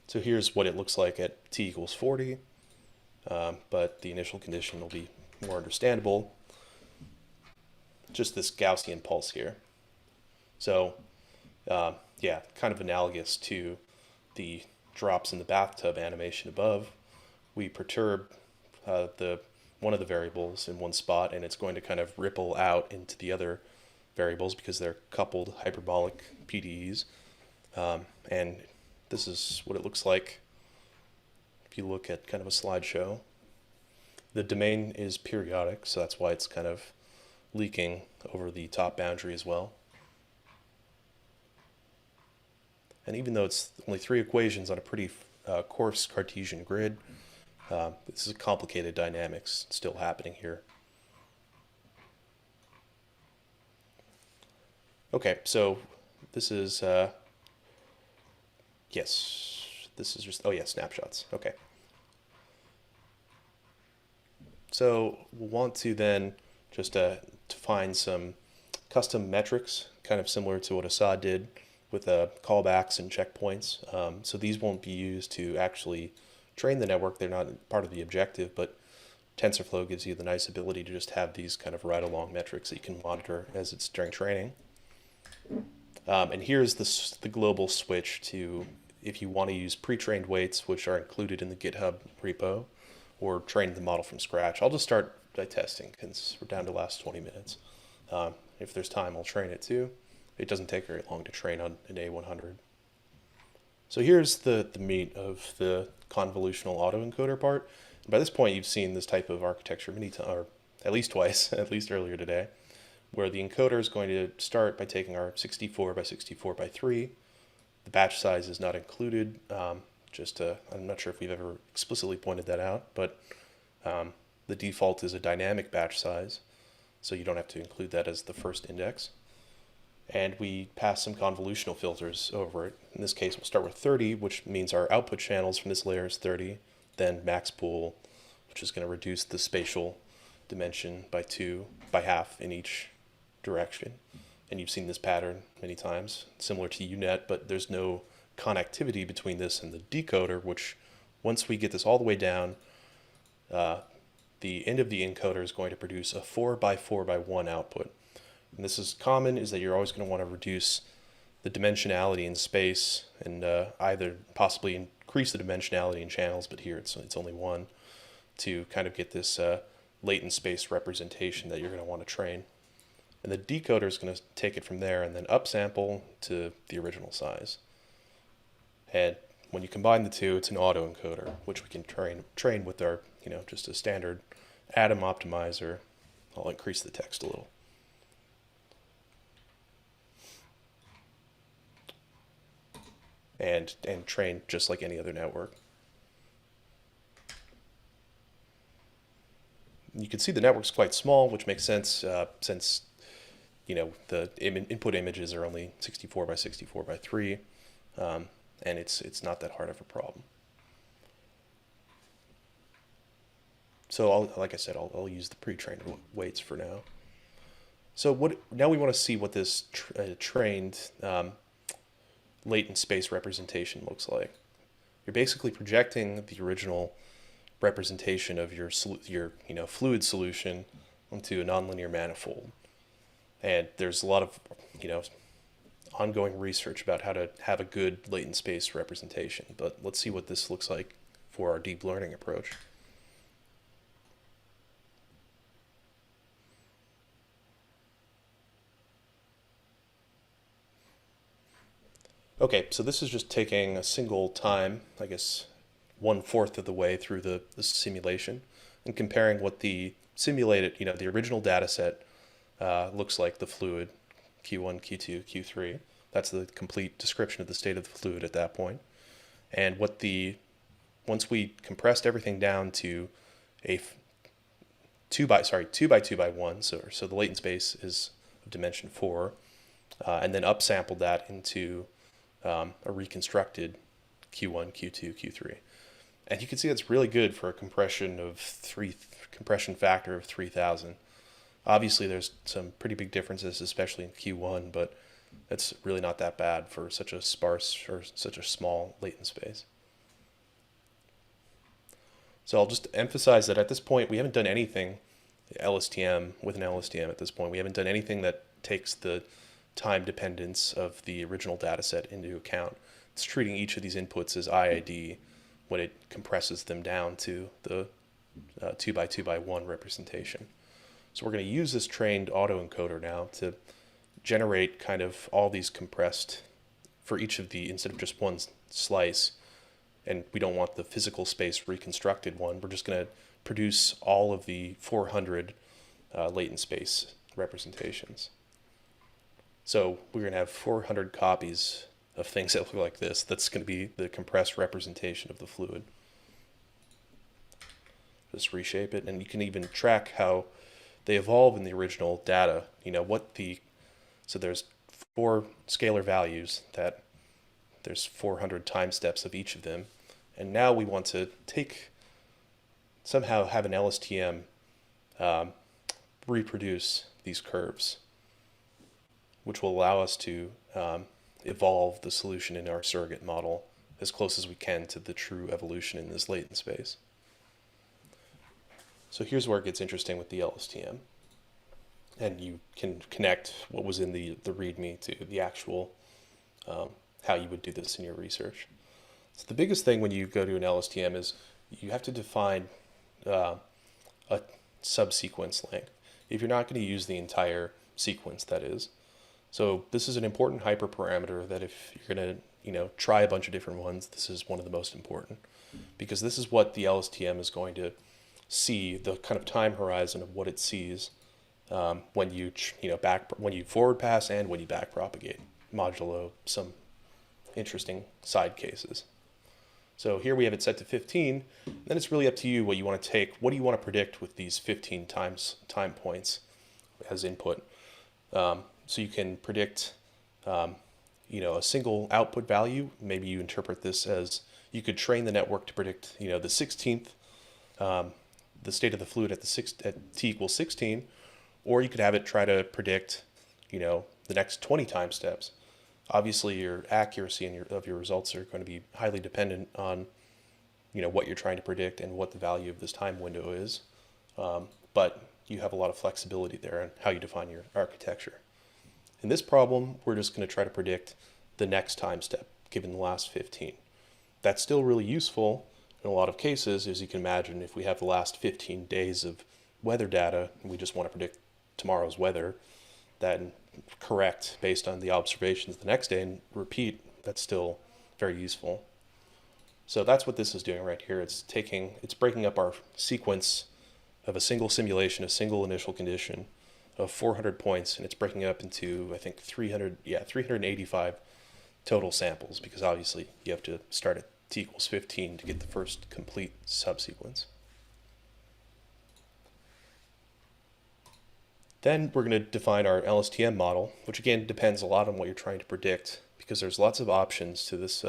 So here's what it looks like at t equals 40, but the initial condition will be more understandable. Just this Gaussian pulse here. So yeah, kind of analogous to the drops in the bathtub animation above. We perturb one of the variables in one spot, and it's going to kind of ripple out into the other variables because they're coupled hyperbolic PDEs. And this is what it looks like if you look at kind of a slideshow. The domain is periodic, so that's why it's kind of leaking over the top boundary as well. And even though it's only 3 equations on a pretty coarse Cartesian grid, this is complicated dynamics still happening here. Okay, so this is, yes, this is just, oh yeah, snapshots, okay. So we'll want to then just define some custom metrics, kind of similar to what Asad did with callbacks and checkpoints. So these won't be used to actually train the network. They're not part of the objective, but TensorFlow gives you the nice ability to just have these kind of ride-along metrics that you can monitor as it's during training. And here's the global switch to if you want to use pre-trained weights, which are included in the GitHub repo, or train the model from scratch. I'll just start by testing because we're down to the last 20 minutes. If there's time, I'll train it too. It doesn't take very long to train on an A100. So here's the meat of the convolutional autoencoder part. And by this point, you've seen this type of architecture many times, or at least twice, at least earlier today, where the encoder is going to start by taking our 64 by 64 by 3. The batch size is not included. I'm not sure if we've ever explicitly pointed that out, but the default is a dynamic batch size, so you don't have to include that as the first index. And we pass some convolutional filters over it. In this case, we'll start with 30, which means our output channels from this layer is 30, then max pool, which is going to reduce the spatial dimension by half in each direction. And you've seen this pattern many times, similar to UNet, but there's no connectivity between this and the decoder, which once we get this all the way down, the end of the encoder is going to produce a 4 by 4 by 1 output. And this is common, is that you're always going to want to reduce the dimensionality in space and either possibly increase the dimensionality in channels, but here it's only one, to kind of get this latent space representation that you're going to want to train. And the decoder is going to take it from there and then upsample to the original size. And when you combine the two, it's an autoencoder, which we can train with our, just a standard atom optimizer. I'll increase the text a little. And train just like any other network. You can see the network's quite small, which makes sense since the input images are only 64 by 64 by 3, and it's not that hard of a problem. So like I said, I'll use the pre-trained weights for now. So now we want to see what this trained latent space representation looks like. You're basically projecting the original representation of your fluid solution onto a nonlinear manifold. And there's a lot of ongoing research about how to have a good latent space representation. But let's see what this looks like for our deep learning approach. Okay, so this is just taking a single time, I guess 1/4 of the way through the simulation, and comparing what the simulated, the original data set looks like, the fluid, Q1, Q2, Q3. That's the complete description of the state of the fluid at that point. And once we compressed everything down to a 2 by 2 by 1, so the latent space is of dimension 4, and then upsampled that into a reconstructed Q1, Q2, Q3. And you can see that's really good for a compression factor of 3,000. Obviously, there's some pretty big differences, especially in Q1, but it's really not that bad for such a sparse or such a small latent space. So I'll just emphasize that at this point, we haven't done anything with an LSTM at this point. We haven't done anything that takes the time dependence of the original data set into account. It's treating each of these inputs as IID when it compresses them down to the 2 by 2 by 1 representation. So we're going to use this trained autoencoder now to generate kind of all these compressed for each of the, instead of just one slice, and we don't want the physical space reconstructed one, we're just going to produce all of the 400 latent space representations. So we're going to have 400 copies of things that look like this. That's going to be the compressed representation of the fluid. Just reshape it, and you can even track how they evolve in the original data. So there's 4 scalar values that there's 400 time steps of each of them. And now we want to somehow have an LSTM reproduce these curves, which will allow us to evolve the solution in our surrogate model as close as we can to the true evolution in this latent space. So here's where it gets interesting with the LSTM. And you can connect what was in the README to the actual, how you would do this in your research. So the biggest thing when you go to an LSTM is you have to define a subsequence length. If you're not going to use the entire sequence, that is. So this is an important hyperparameter that if you're going to try a bunch of different ones, this is one of the most important, because this is what the LSTM is going to see the kind of time horizon of what it sees when you when you forward pass and when you back propagate, modulo some interesting side cases. So here we have it set to 15. Then it's really up to you what you want to take. What do you want to predict with these 15 time points as input? So you can predict, a single output value. Maybe you interpret this as you could train the network to predict, the 16th, the state of the fluid at t equals 16, or you could have it try to predict, the next 20 time steps. Obviously, your accuracy of your results are going to be highly dependent on, what you're trying to predict and what the value of this time window is. But you have a lot of flexibility there on how you define your architecture. In this problem, we're just going to try to predict the next time step, given the last 15. That's still really useful in a lot of cases, as you can imagine. If we have the last 15 days of weather data and we just want to predict tomorrow's weather, then correct based on the observations the next day and repeat, that's still very useful. So that's what this is doing right here. It's breaking up our sequence of a single simulation, a single initial condition of 400 points, and it's breaking it up into, I think, 385 total samples, because obviously you have to start at t equals 15 to get the first complete subsequence. Then we're going to define our LSTM model, which again depends a lot on what you're trying to predict, because there's lots of options to this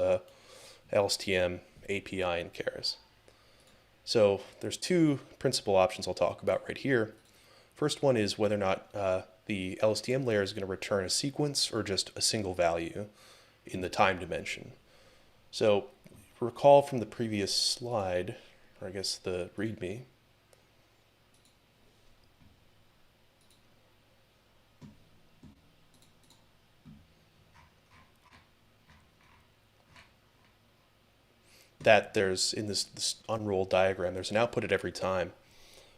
LSTM API in Keras. So there's two principal options I'll talk about right here. First one is whether or not the LSTM layer is going to return a sequence or just a single value in the time dimension. So recall from the previous slide, or I guess the README, that there's, in this unrolled diagram, there's an output at every time,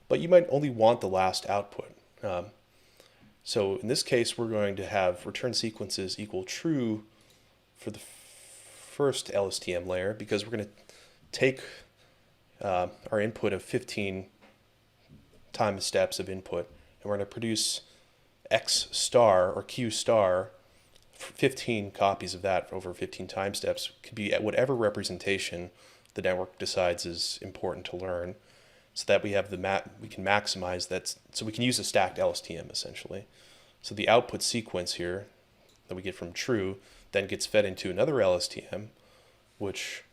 but you might only want the last output. So in this case, we're going to have return sequences equal true for the first LSTM layer, because we're going to take our input of 15 time steps of input, and we're going to produce X star or Q star, 15 copies of that over 15 time steps. Could be at whatever representation the network decides is important to learn, so that we have we can maximize that, so we can use a stacked LSTM essentially. So the output sequence here that we get from true then gets fed into another LSTM, which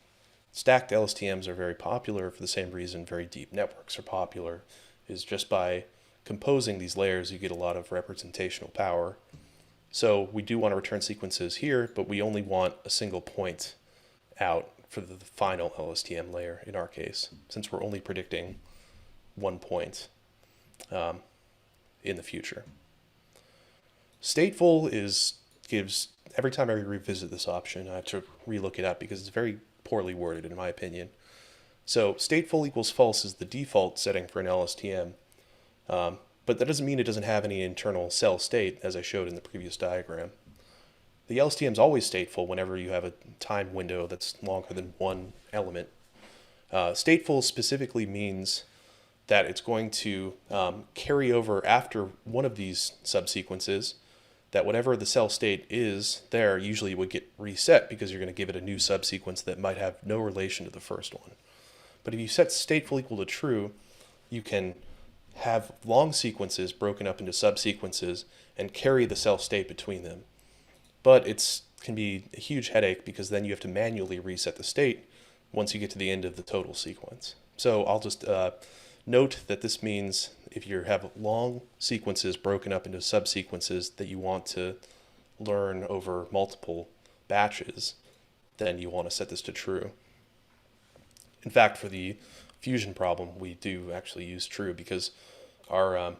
stacked LSTMs are very popular for the same reason very deep networks are popular, is just by composing these layers you get a lot of representational power. So we do want to return sequences here, but we only want a single point out for the final LSTM layer in our case, since we're only predicting one point in the future. Stateful gives, every time I revisit this option, I have to relook it up because it's very poorly worded in my opinion. So stateful equals false is the default setting for an LSTM. But that doesn't mean it doesn't have any internal cell state, as I showed in the previous diagram. The LSTM is always stateful whenever you have a time window that's longer than one element. Stateful specifically means that it's going to carry over after one of these subsequences, that whatever the cell state is there usually would get reset, because you're going to give it a new subsequence that might have no relation to the first one. But if you set stateful equal to true, you can have long sequences broken up into subsequences and carry the cell state between them. But it can be a huge headache, because then you have to manually reset the state once you get to the end of the total sequence. So I'll just note that this means if you have long sequences broken up into subsequences that you want to learn over multiple batches, then you want to set this to true. In fact, for the fusion problem, we do actually use true, because our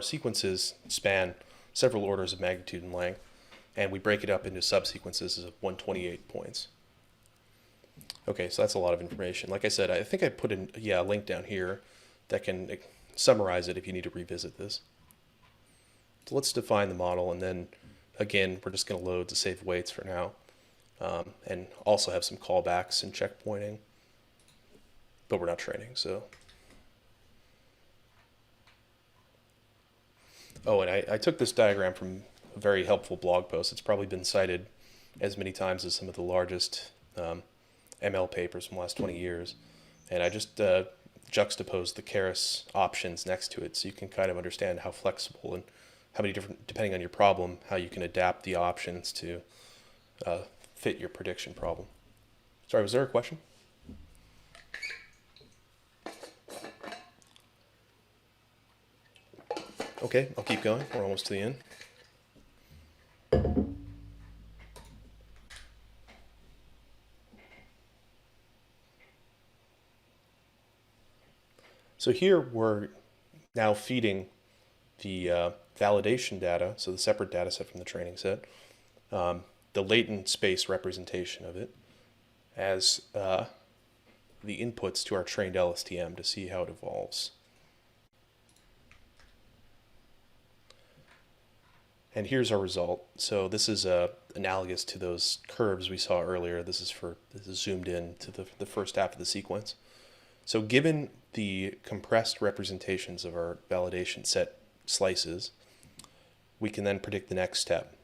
sequences span several orders of magnitude in length, and we break it up into subsequences of 128 points. Okay, so that's a lot of information. Like I said, I think I put in a link down here that can summarize it if you need to revisit this. So let's define the model, and then again, we're just going to load to save weights for now, and also have some callbacks and checkpointing. But we're not training, so Oh, and I took this diagram from a very helpful blog post. It's probably been cited as many times as some of the largest ML papers from the last 20 years. And I just juxtaposed the Keras options next to it so you can kind of understand how flexible and how many different, depending on your problem, how you can adapt the options to fit your prediction problem. Sorry, was there a question? Okay, I'll keep going. We're almost to the end. So here we're now feeding the validation data, so the separate data set from the training set, the latent space representation of it as the inputs to our trained LSTM to see how it evolves. And here's our result. So this is analogous to those curves we saw earlier. This is zoomed in to the first half of the sequence. So given the compressed representations of our validation set slices, we can then predict the next step,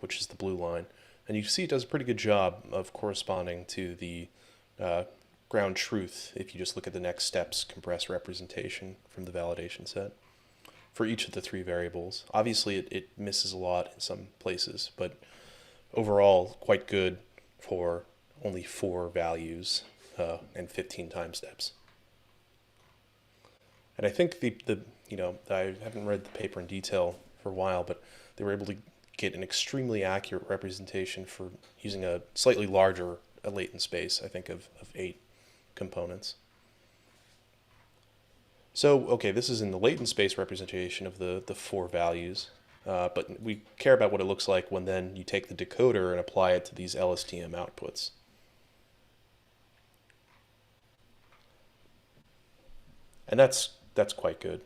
which is the blue line. And you see it does a pretty good job of corresponding to the ground truth if you just look at the next step's compressed representation from the validation set for each of the three variables. Obviously, it misses a lot in some places, but overall, quite good for only 4 values and 15 time steps. And I think I haven't read the paper in detail for a while, but they were able to get an extremely accurate representation for using a slightly larger latent space, I think of 8 components. So, okay, this is in the latent space representation of the 4 values, but we care about what it looks like when then you take the decoder and apply it to these LSTM outputs. And that's quite good.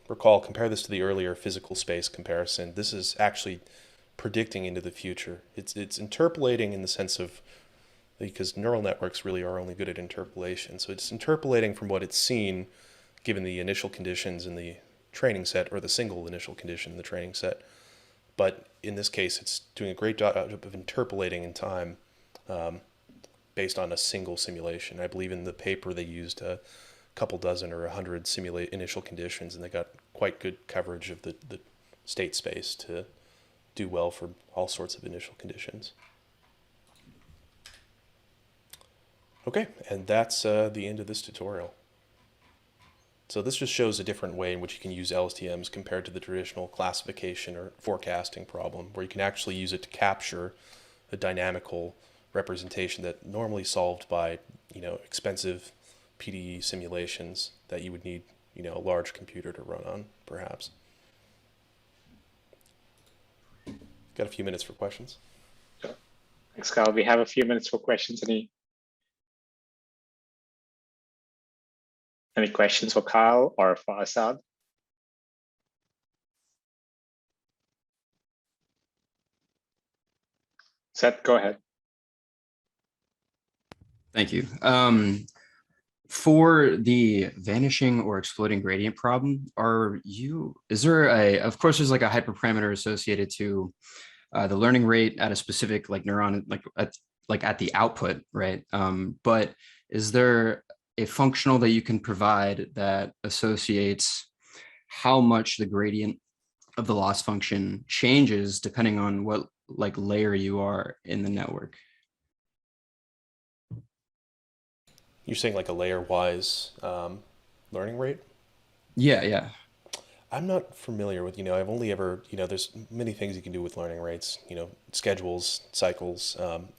Recall, compare this to the earlier physical space comparison. This is actually predicting into the future. It's interpolating in the sense of, because neural networks really are only good at interpolation. So it's interpolating from what it's seen given the initial conditions in the training set or the single initial condition in the training set. But in this case, it's doing a great job of interpolating in time based on a single simulation. I believe in the paper they used a couple dozen or 100 initial conditions, and they got quite good coverage of the state space to do well for all sorts of initial conditions. Okay, and that's the end of this tutorial. So this just shows a different way in which you can use LSTMs compared to the traditional classification or forecasting problem, where you can actually use it to capture a dynamical representation that normally solved by expensive PDE simulations that you would need a large computer to run on, perhaps. Got a few minutes for questions. Thanks, Kyle. We have a few minutes for questions. Any questions for Kyle or for Asad? Seth, go ahead. Thank you. For the vanishing or exploding gradient problem, is there of course there's like a hyperparameter associated to the learning rate at a specific neuron, at the output, right? But is there a functional that you can provide that associates how much the gradient of the loss function changes depending on what layer you are in the network? You're saying like a layer-wise learning rate? Yeah. I'm not familiar with, I've only ever, there's many things you can do with learning rates, schedules, cycles,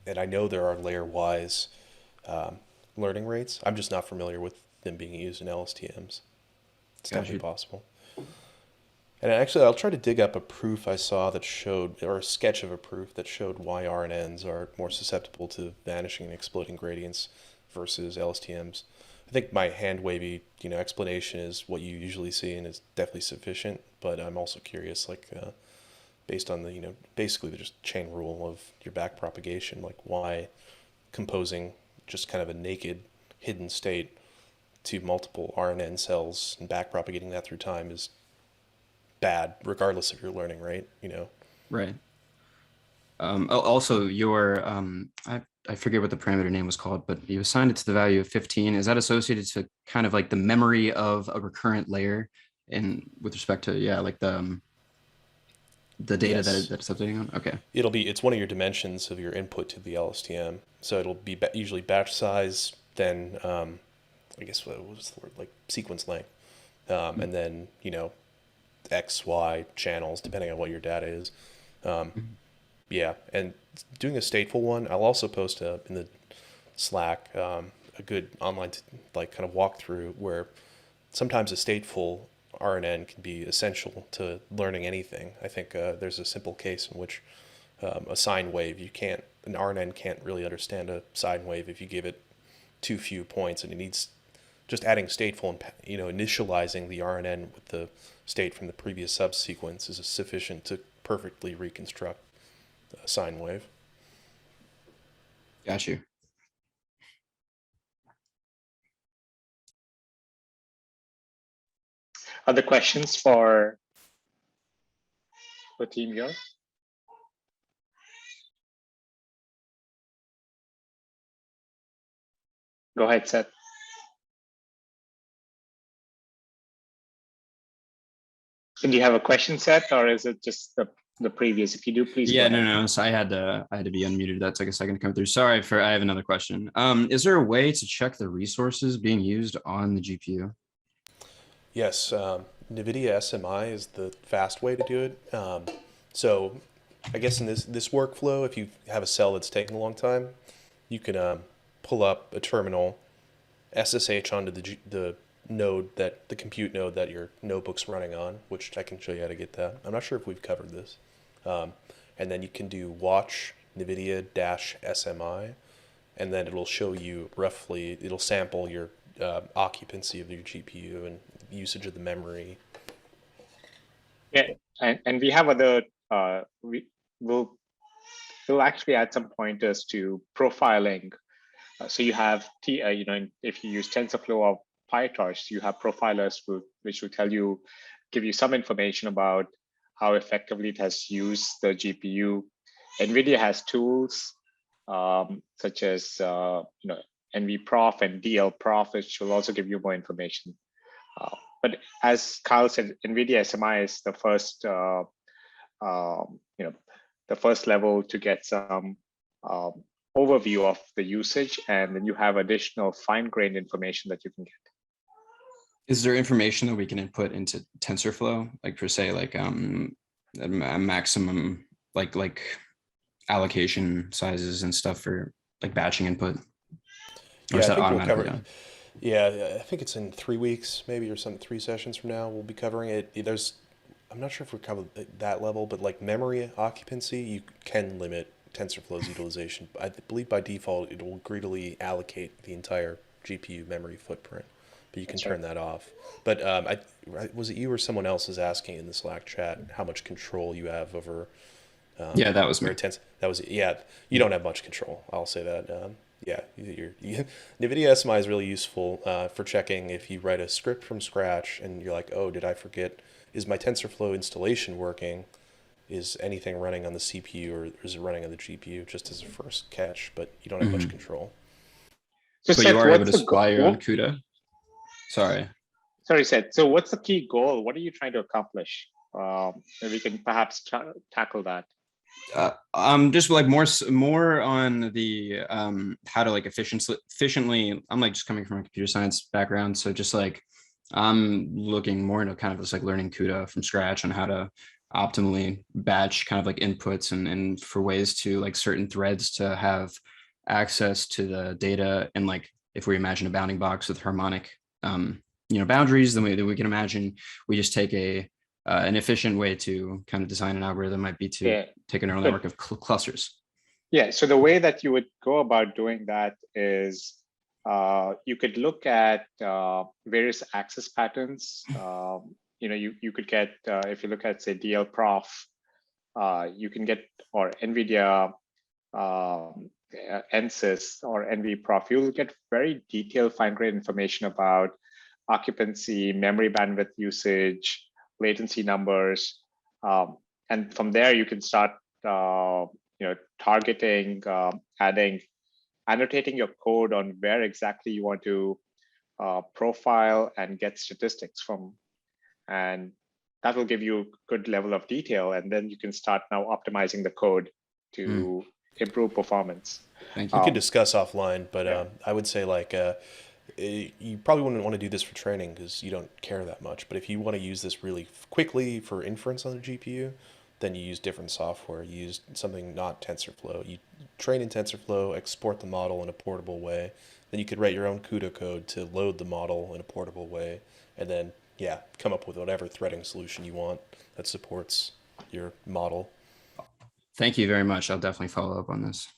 and I know there are layer-wise learning rates. I'm just not familiar with them being used in LSTMs. It's definitely possible. And actually, I'll try to dig up a proof I saw that showed, or a sketch of a proof that showed why RNNs are more susceptible to vanishing and exploding gradients versus LSTMs. I think my hand-wavy, explanation is what you usually see and is definitely sufficient, but I'm also curious, based on the, basically the just chain rule of your back propagation, why composing just kind of a naked hidden state to multiple RNN cells and back propagating that through time is bad regardless of your learning rate, you know. Right. Also, your I forget what the parameter name was called, but you assigned it to the value of 15. Is that associated to kind of like the memory of a recurrent layer, and with respect to like the data Yes. that it's updating on? Okay. It's one of your dimensions of your input to the LSTM. So it'll be usually batch size, then I guess what was the word, like sequence length, and then X, Y channels depending on what your data is. Yeah, and doing a stateful one, I'll also post in the Slack a good online kind of walkthrough where sometimes a stateful RNN can be essential to learning anything. I think there's a simple case in which a sine wave, an RNN can't really understand a sine wave if you give it too few points, and it needs just adding stateful and initializing the RNN with the state from the previous subsequence is sufficient to perfectly reconstruct a sine wave. Got you. Other questions for the team here? Go ahead, Seth. Do you have a question, Seth, or is it just the previous? If you do, please. Yeah, no. So I had to be unmuted. That took a second to come through. Sorry I have another question. Is there a way to check the resources being used on the GPU? Yes, NVIDIA SMI is the fast way to do it. So I guess in this workflow, if you have a cell that's taking a long time, you can pull up a terminal, SSH onto the compute node that your notebook's running on, which I can show you how to get that. I'm not sure if we've covered this. And then you can do watch NVIDIA-SMI, and then it'll show you roughly, it'll sample your occupancy of your GPU and usage of the memory. Yeah, and we have other, we'll actually add some pointers to profiling. So you have, if you use TensorFlow or PyTorch, you have profilers which will give you some information about how effectively it has used the GPU. NVIDIA has tools such as NVProf and DLProf, which will also give you more information. But as Kyle said, NVIDIA SMI is the first, the first level to get some overview of the usage, and then you have additional fine-grained information that you can get. Is there information that we can input into TensorFlow, like per se, like a maximum, like allocation sizes and stuff for like batching input? Or is that automatically done? Yeah, I think it's in 3 weeks, maybe, or 3 sessions from now. We'll be covering it. I'm not sure if we're covering that level, but like memory occupancy, you can limit TensorFlow's utilization. I believe by default, it will greedily allocate the entire GPU memory footprint, but you can turn that off. But was it you or someone else is asking in the Slack chat how much control you have over? Yeah, that was me. That was it. Yeah, you don't have much control. I'll say that. NVIDIA SMI is really useful for checking if you write a script from scratch and you're like, oh, did I forget? Is my TensorFlow installation working? Is anything running on the CPU or is it running on the GPU? Just as a first catch, but you don't have much control. So you are able to spy your own CUDA? Sorry, Seth. So what's the key goal? What are you trying to accomplish? We can perhaps tackle that. Just like more on the how to like efficiently. I'm like just coming from a computer science background, so just like I'm looking more into kind of just like learning CUDA from scratch on how to optimally batch kind of like inputs and for ways to like certain threads to have access to the data, and like if we imagine a bounding box with harmonic boundaries, then we can imagine we just take an efficient way to kind of design an algorithm might be to take a neural network of clusters. Yeah, so the way that you would go about doing that is you could look at various access patterns. You could get, if you look at, say, DLProf, you can get, or NVIDIA NSYS or NVProf, you'll get very detailed fine-grained information about occupancy, memory bandwidth usage, latency numbers. And from there, you can start targeting, annotating your code on where exactly you want to profile and get statistics from. And that will give you a good level of detail. And then you can start now optimizing the code to improve performance. Thank you. We could discuss offline, but yeah. I would say like you probably wouldn't want to do this for training because you don't care that much. But if you want to use this really quickly for inference on the GPU, then you use different software. You use something not TensorFlow. You train in TensorFlow, export the model in a portable way. Then you could write your own CUDA code to load the model in a portable way, and then come up with whatever threading solution you want that supports your model. Thank you very much. I'll definitely follow up on this.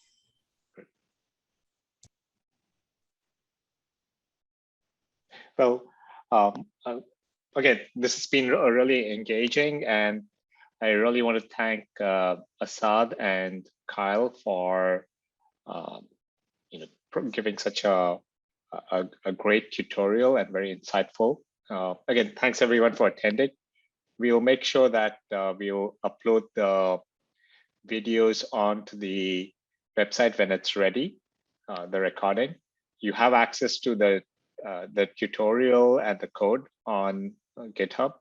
Well, again, this has been really engaging, and I really want to thank Asad and Kyle for giving such a great tutorial and very insightful. Again, thanks everyone for attending. We'll make sure that we'll upload the videos onto the website when it's ready, the recording. You have access to the tutorial and the code on GitHub.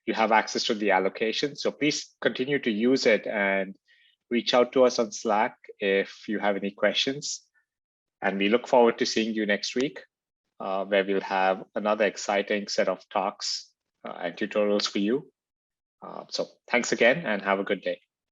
You have access to the allocation. So please continue to use it and reach out to us on Slack if you have any questions. And we look forward to seeing you next week, where we'll have another exciting set of talks and tutorials for you. So thanks again and have a good day.